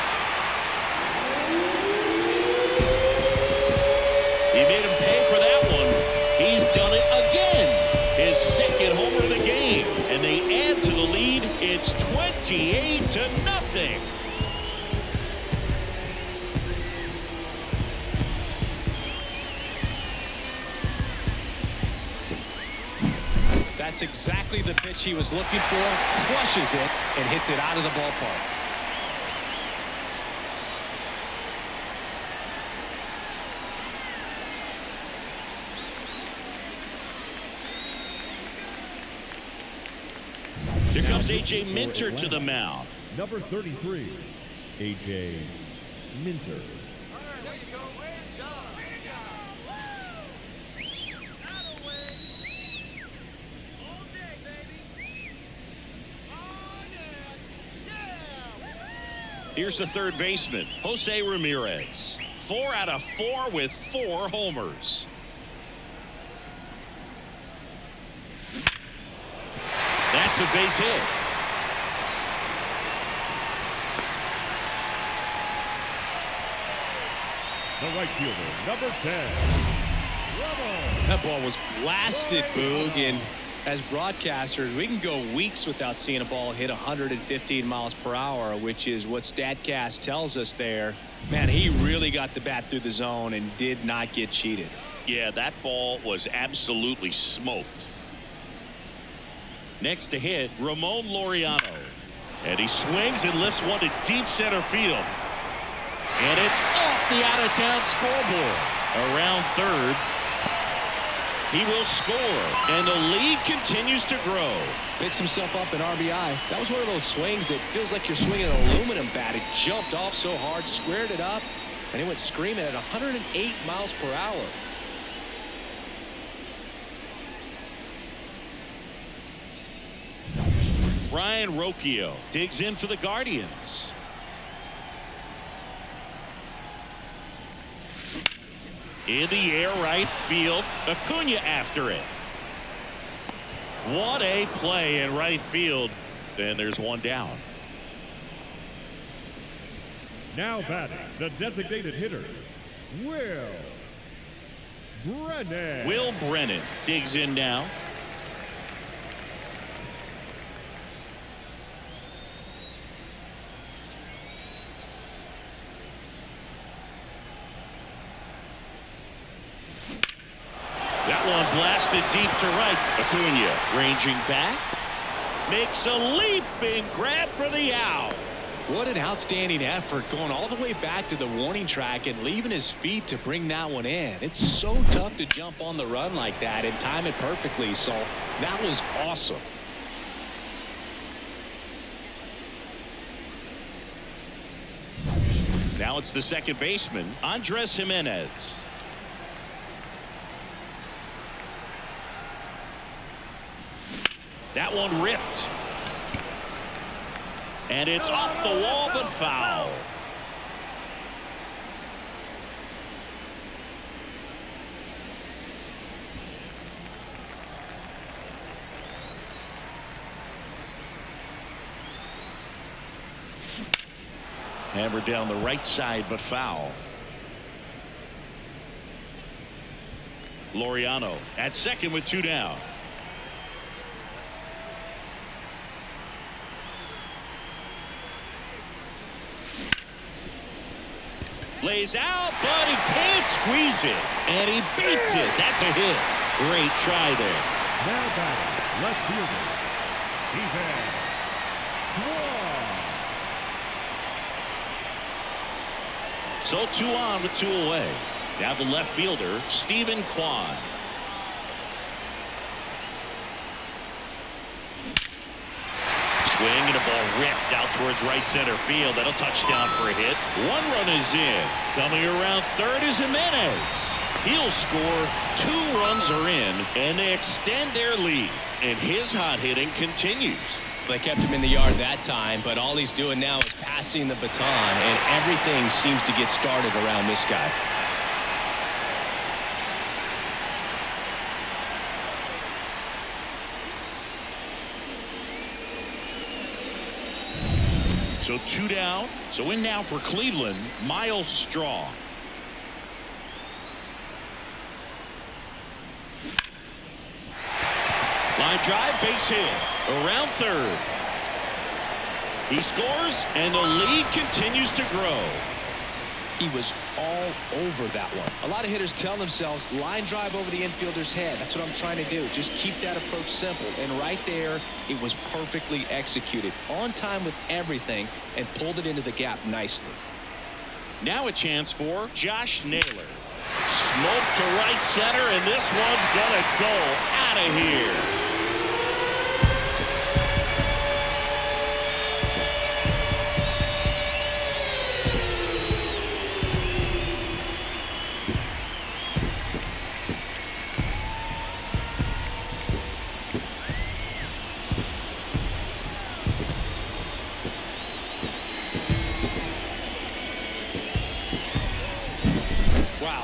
He made him pay for that one. He's done it again. His 2nd homer of the game. And they add to the lead. It's it's 28-0. That's exactly the pitch he was looking for. Crushes it and hits it out of the ballpark. Here comes A.J. Minter to the mound. Number 33, A.J. Minter. Here's the third baseman, Jose Ramirez. 4 out of 4 with 4 homers. That's a base hit. The right fielder, number 10, Rebel. That ball was blasted, Boog, and as broadcasters, we can go weeks without seeing a ball hit 115 miles per hour, which is what StatCast tells us there. Man, he really got the bat through the zone and did not get cheated. Yeah, that ball was absolutely smoked. Next to hit, Ramon Laureano. And he swings and lifts one to deep center field. And it's off the out-of-town scoreboard. Around third. He will score, and the lead continues to grow. Picks himself up an RBI. That was one of those swings that feels like you're swinging an aluminum bat. It jumped off so hard, squared it up, and he went screaming at 108 miles per hour. Ryan Rocchio digs in for the Guardians. In the air, right field. Acuna after it. What a play in right field. And there's one down. Now batting, the designated hitter, Will Brennan. Will Brennan digs in now. That one blasted deep to right. Acuna ranging back. Makes a leaping grab for the out. What an outstanding effort, going all the way back to the warning track and leaving his feet to bring that one in. It's so tough to jump on the run like that and time it perfectly. So that was awesome. Now it's the second baseman, Andres Jimenez. That one ripped. And it's off the wall, but foul. Hammered down the right side, but foul. Laureano at second with 2 down. Lays out, but he can't squeeze it. And he beats it. That's a hit. Great try there. Now batting, left fielder, Stephen Kwan. So 2 on with 2 away. Now the left fielder, Stephen Kwan. Swing and a ball ripped out towards right center field. That'll touchdown for a hit. 1 run is in. Coming around third is Jimenez. He'll score. 2 runs are in, and they extend their lead. And his hot hitting continues. They kept him in the yard that time, but all he's doing now is passing the baton, and everything seems to get started around this guy. So 2 down. So in now for Cleveland, Miles Straw. Line drive, base hit. Around third. He scores, and the lead continues to grow. He was all over that one. A lot of hitters tell themselves, line drive over the infielder's head. That's what I'm trying to do. Just keep that approach simple. And right there, it was perfectly executed. On time with everything, and pulled it into the gap nicely. Now a chance for Josh Naylor. Smoke to right center, and this one's gonna go out of here.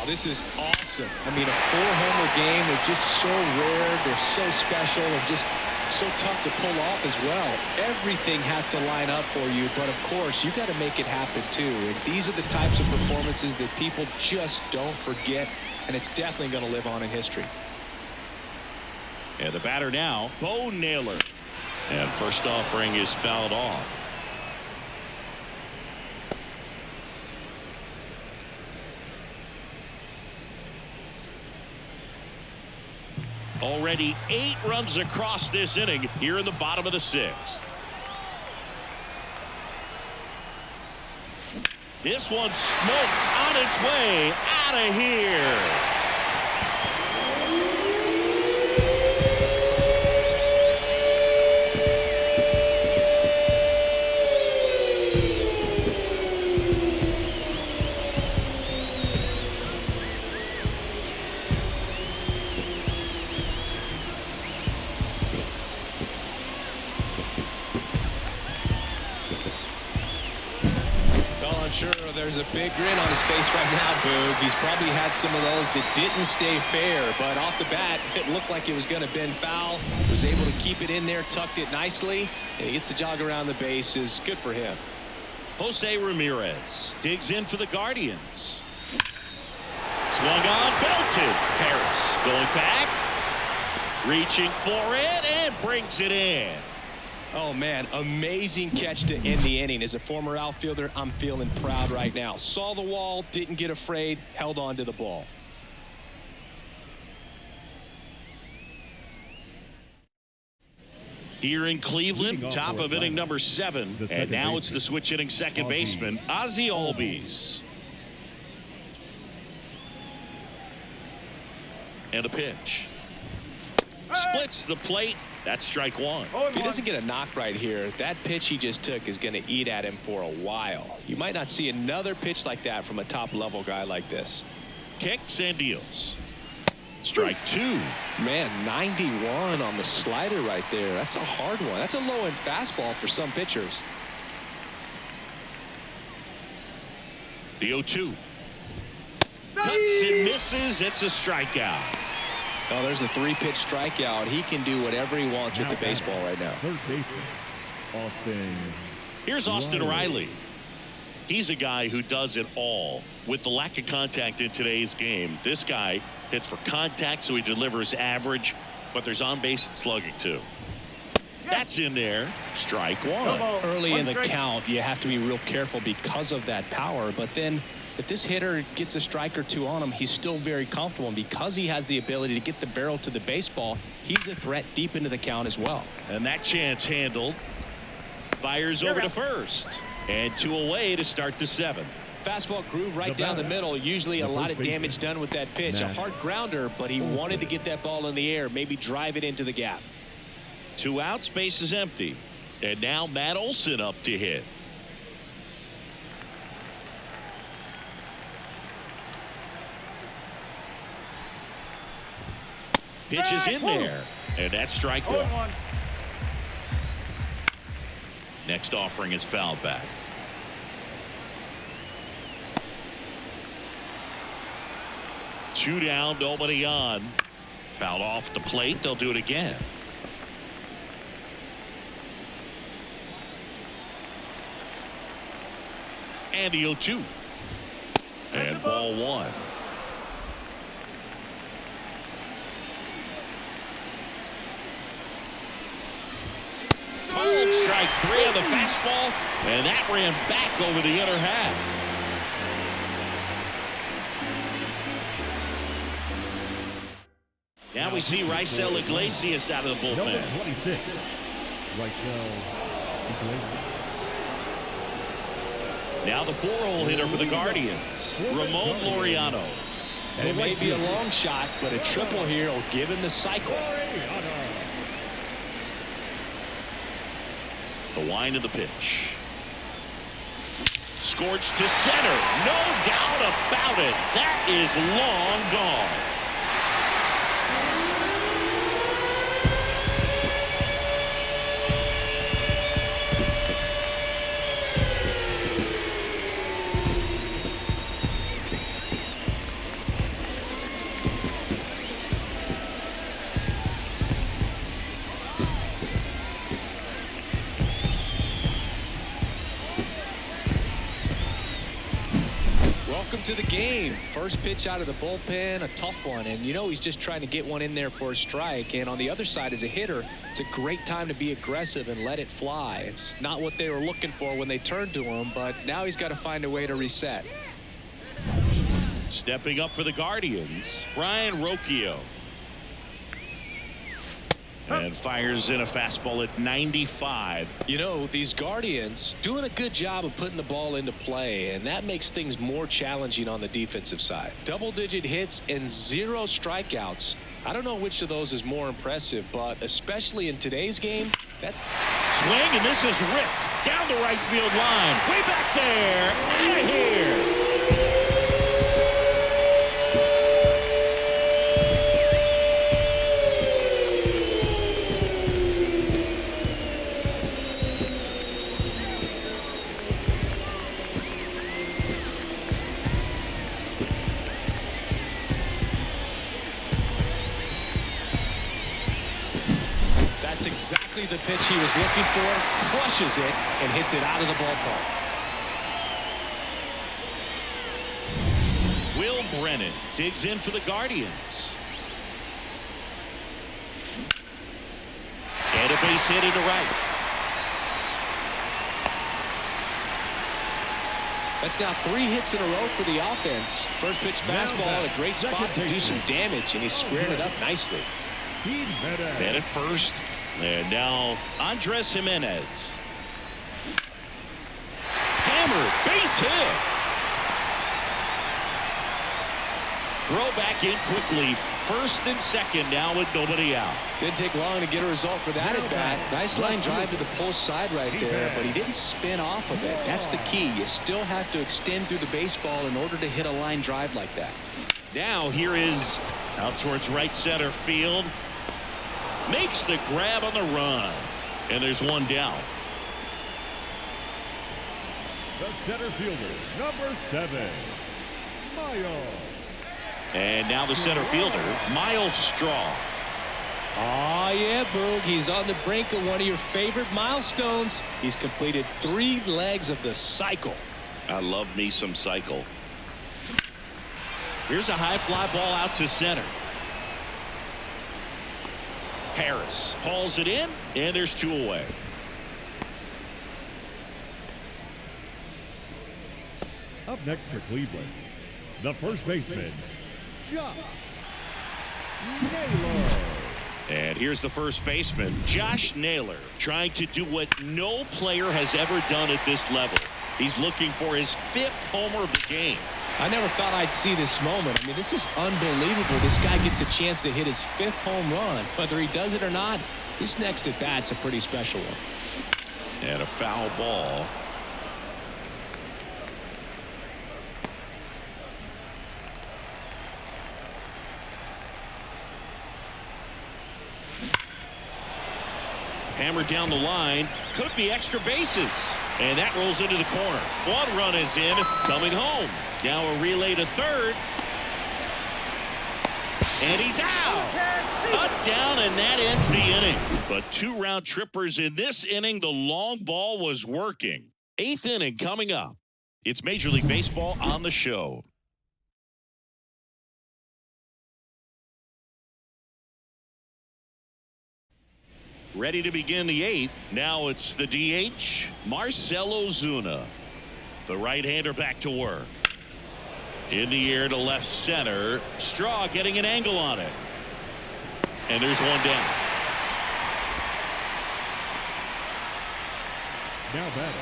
This is awesome. I mean, a 4-homer game. They're just so rare. They're so special. They're just so tough to pull off as well. Everything has to line up for you, but of course, you got to make it happen too. And these are the types of performances that people just don't forget, and it's definitely going to live on in history. And the batter now, Bo Naylor. And first offering is fouled off. Already 8 runs across this inning here in the bottom of the 6th. This one smoked on its way out of here. Sure, there's a big grin on his face right now, Boog. He's probably had some of those that didn't stay fair, but off the bat, it looked like it was going to bend foul. Was able to keep it in there, tucked it nicely, and he gets the jog around the bases. Good for him. Jose Ramirez digs in for the Guardians. Swung on, belted. Harris going back, reaching for it, and brings it in. Oh, man, amazing catch to end the inning. As a former outfielder, I'm feeling proud right now. Saw the wall, didn't get afraid, held on to the ball. Here in Cleveland, top of inning number 7. And now it's the switch hitting second baseman, Ozzie Albies. And a pitch. Splits the plate. That's strike 1. If he doesn't get a knock right here, that pitch he just took is going to eat at him for a while. You might not see another pitch like that from a top-level guy like this. Kicks and deals. Strike 2. Man, 91 on the slider right there. That's a hard one. That's a low-end fastball for some pitchers. The 0-2. Cuts and misses. It's a strikeout. Oh, there's a 3-pitch strikeout. He can do whatever he wants with the baseball right now. Third baseman, Austin. Here's Austin Riley. He's a guy who does it all. With the lack of contact in today's game, this guy hits for contact, so he delivers average, but there's on-base slugging too. That's in there. Strike 1. Early in the count, you have to be real careful because of that power, but then if this hitter gets a strike or 2 on him, he's still very comfortable. And because he has the ability to get the barrel to the baseball, he's a threat deep into the count as well. And that chance handled. Fires over to first. And 2 away to start the 7th. Fastball groove right down the middle. Usually a lot of damage done with that pitch. A hard grounder, but he wanted to get that ball in the air, maybe drive it into the gap. 2 outs, base is empty. And now Matt Olson up to hit. Pitch is in there, and that's strike 1. Next offering is fouled back. Two down, nobody on. Fouled off the plate. They'll do it again. And the 0-2. And ball 1. Called strike 3 on the fastball, and that ran back over the inner half. Now we see Raisel Iglesias out of the bullpen. Number 26, Raisel Iglesias. Now the 4-hole hitter for the Guardians, Ramon Laureano. And it may be a long shot, but a triple here will give him the cycle. The wind of the pitch. Scorched to center. No doubt about it. That is long gone. Welcome to the game. First pitch out of the bullpen, a tough one, and you know he's just trying to get one in there for a strike. And on the other side, as a hitter, it's a great time to be aggressive and let it fly. It's not what they were looking for when they turned to him, but now he's got to find a way to reset. Stepping up for the Guardians, Brian Rocchio. And fires in a fastball at 95. You know, these Guardians doing a good job of putting the ball into play, and that makes things more challenging on the defensive side. Double-digit hits and 0 strikeouts. I don't know which of those is more impressive, but especially in today's game, that's... Swing, and this is ripped down the right field line. Way back there. Out of here. That's exactly the pitch he was looking for. Crushes it and hits it out of the ballpark. Will Brennan digs in for the Guardians. And a base hit into right. That's now 3 hits in a row for the offense. First pitch fastball, a great spot to do some damage, and he squared it up nicely. Dead at first. And now Andres Jimenez. Hammered, base hit. Throw back in quickly. First and second now with nobody out. Didn't take long to get a result for that at bat. Nice line drive to the post side right there, but he didn't spin off of it. That's the key. You still have to extend through the baseball in order to hit a line drive like that. Now here is out towards right center field. Makes the grab on the run. And there's one down. The center fielder, number 7, Miles. And now the center fielder, Miles Straw. Oh, yeah, Boog. He's on the brink of one of your favorite milestones. He's completed 3 legs of the cycle. I love me some cycle. Here's a high fly ball out to center. Harris hauls it in, and there's 2 away. Up next for Cleveland, the first baseman, Josh Naylor. And here's the first baseman, Josh Naylor, trying to do what no player has ever done at this level. He's looking for his 5th homer of the game. I never thought I'd see this moment. I mean, this is unbelievable. This guy gets a chance to hit his 5th home run. Whether he does it or not, this next at bat's a pretty special one. And a foul ball. Hammered down the line. Could be extra bases. And that rolls into the corner. 1 run is in. Coming home. Now a relay to third. And he's out. Up, down, and that ends the inning. But 2 round trippers in this inning. The long ball was working. 8th inning coming up. It's Major League Baseball on the show. Ready to begin the 8th. Now it's the DH, Marcell Ozuna. The right-hander back to work. In the air to left center. Straw getting an angle on it. And there's one down. Now batting,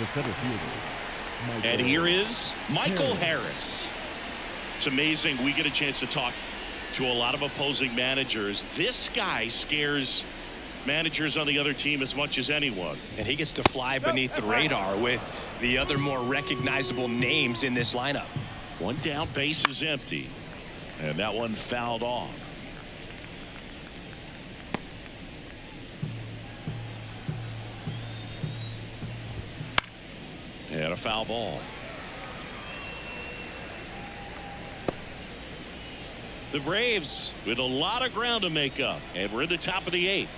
the center fielder. And here is Michael Harris. It's amazing. We get a chance to talk to a lot of opposing managers. This guy scares managers on the other team as much as anyone. And he gets to fly beneath the radar with the other more recognizable names in this lineup. One down, base is empty. And that one fouled off. And a foul ball. The Braves with a lot of ground to make up. And we're in the top of the 8th.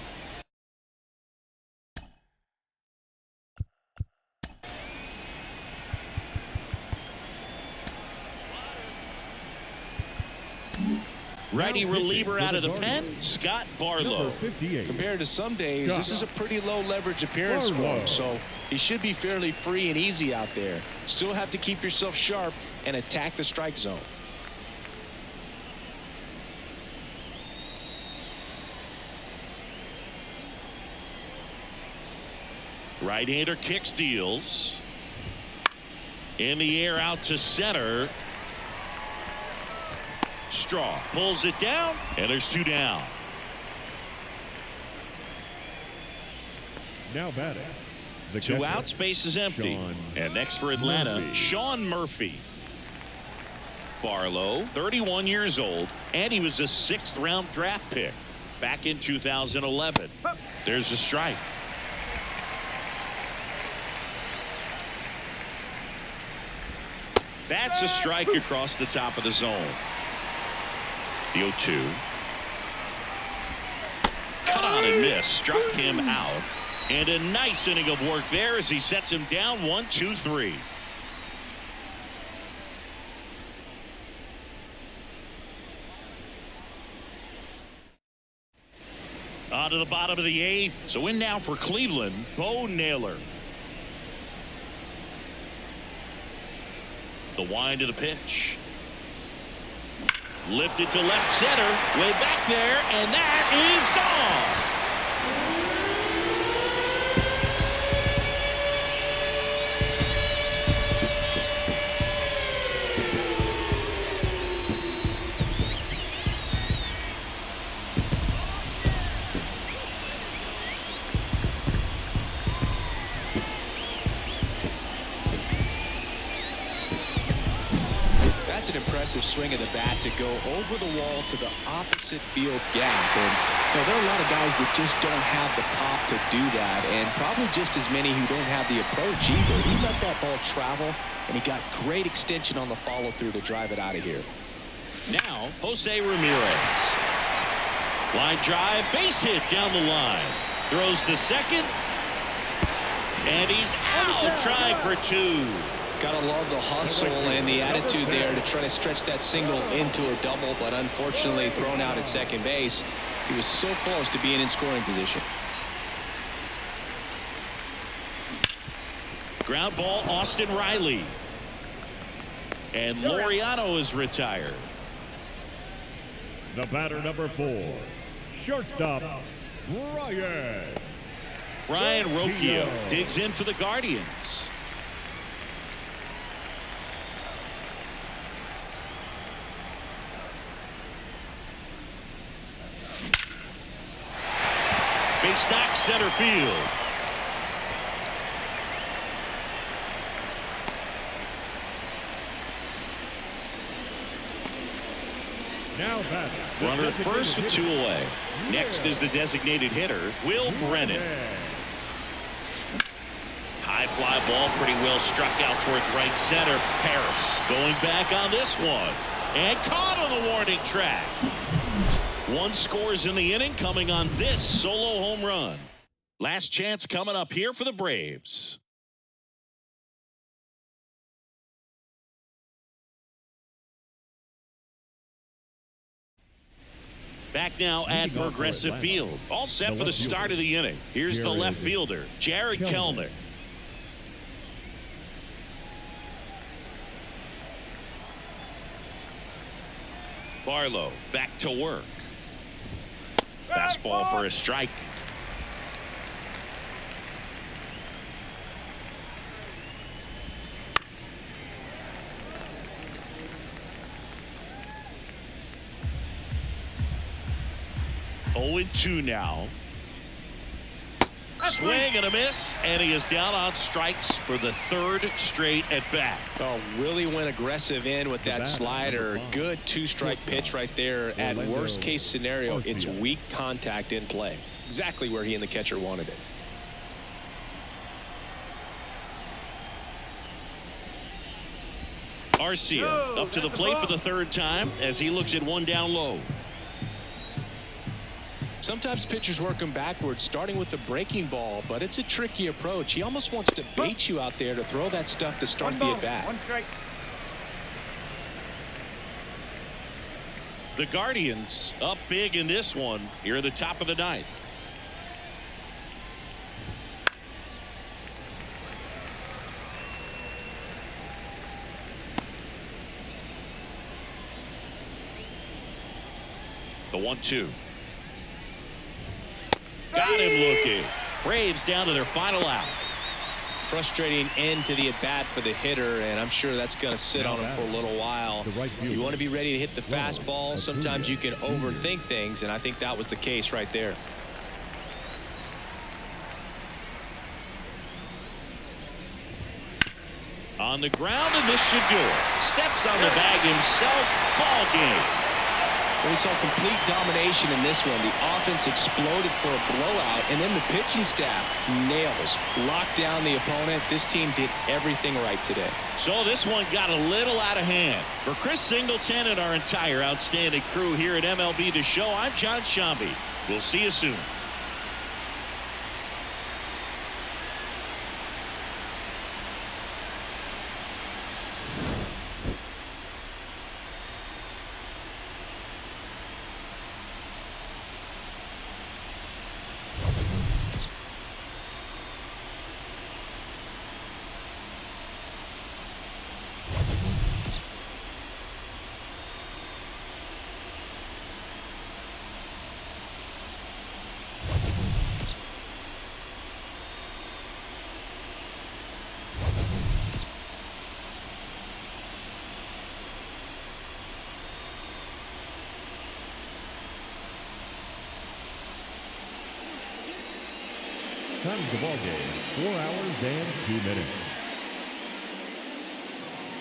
Righty reliever out of the pen, Scott Barlow. Compared to some days, this is a pretty low leverage appearance for him, so he should be fairly free and easy out there. Still have to keep yourself sharp and attack the strike zone. Right-hander kicks, deals. In the air out to center. Straw pulls it down, and there's 2 down. Now batting, the 2 catcher, outs, base is empty. And next for Atlanta, Murphy. Sean Murphy. Barlow, 31 years old, and he was a 6th round draft pick back in 2011. There's a strike. That's a strike across the top of the zone. The 0-2. Cut on and miss. Struck him out. And a nice inning of work there as he sets him down 1-2-3. On to the bottom of the 8th. So in now for Cleveland, Bo Naylor. The wind of the pitch. Lifted to left center. Way back there. And that is gone. That's an impressive swing of the bat to go over the wall to the opposite field gap. And there are a lot of guys that just don't have the pop to do that, and probably just as many who don't have the approach either. He let that ball travel, and he got great extension on the follow through to drive it out of here. Now Jose Ramirez. Line drive, base hit down the line. Throws to second. And he's out, trying for 2. Gotta love the hustle and the attitude there to try to stretch that single into a double, but unfortunately thrown out at second base. He was so close to being in scoring position. Ground ball, Austin Riley. And Laureano is retired. the batter number 4, shortstop, Ryan Rocchio digs in for the Guardians. Base knock center field. Now batting. Runner at first with 2 away. Next is the designated hitter, Will Brennan. High fly ball, pretty well struck out towards right center. Harris going back on this one. And caught on the warning track. 1 scores in the inning, coming on this solo home run. Last chance coming up here for the Braves. Back now at Progressive Field. All set for the start of the inning. Here's the left fielder, Jared Kellner. Barlow back to work. Fastball for a strike. Oh, 0-2 now. Swing and a miss, and he is down on strikes for the third straight at bat. Oh, really went aggressive in with that slider. Good two-strike pitch right there. At worst case scenario, it's weak contact in play. Exactly where he and the catcher wanted it. Arcia up to the plate for the third time as he looks at one down low. Sometimes pitchers work him backwards, starting with the breaking ball, but it's a tricky approach. He almost wants to bait you out there to throw that stuff to start the at-bat. The Guardians up big in this one here at the top of the ninth. The 1-2. Got him looking. Braves down to their final out. Frustrating end to the at-bat for the hitter, and I'm sure that's going to sit on him for a little while. You want to be ready to hit the fastball. Sometimes you can overthink things, and I think that was the case right there. On the ground, and this should do it. Steps on the bag himself. Ball game. We saw complete domination in this one. The offense exploded for a blowout, and then the pitching staff nails, locked down the opponent. This team did everything right today. So this one got a little out of hand. For Chris Singleton and our entire outstanding crew here at MLB The Show, I'm John Shambi. We'll see you soon. Time of the ball game, 4 hours and 2 minutes.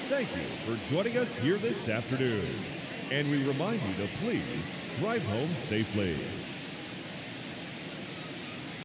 Thank you for joining us here this afternoon. And we remind you to please drive home safely.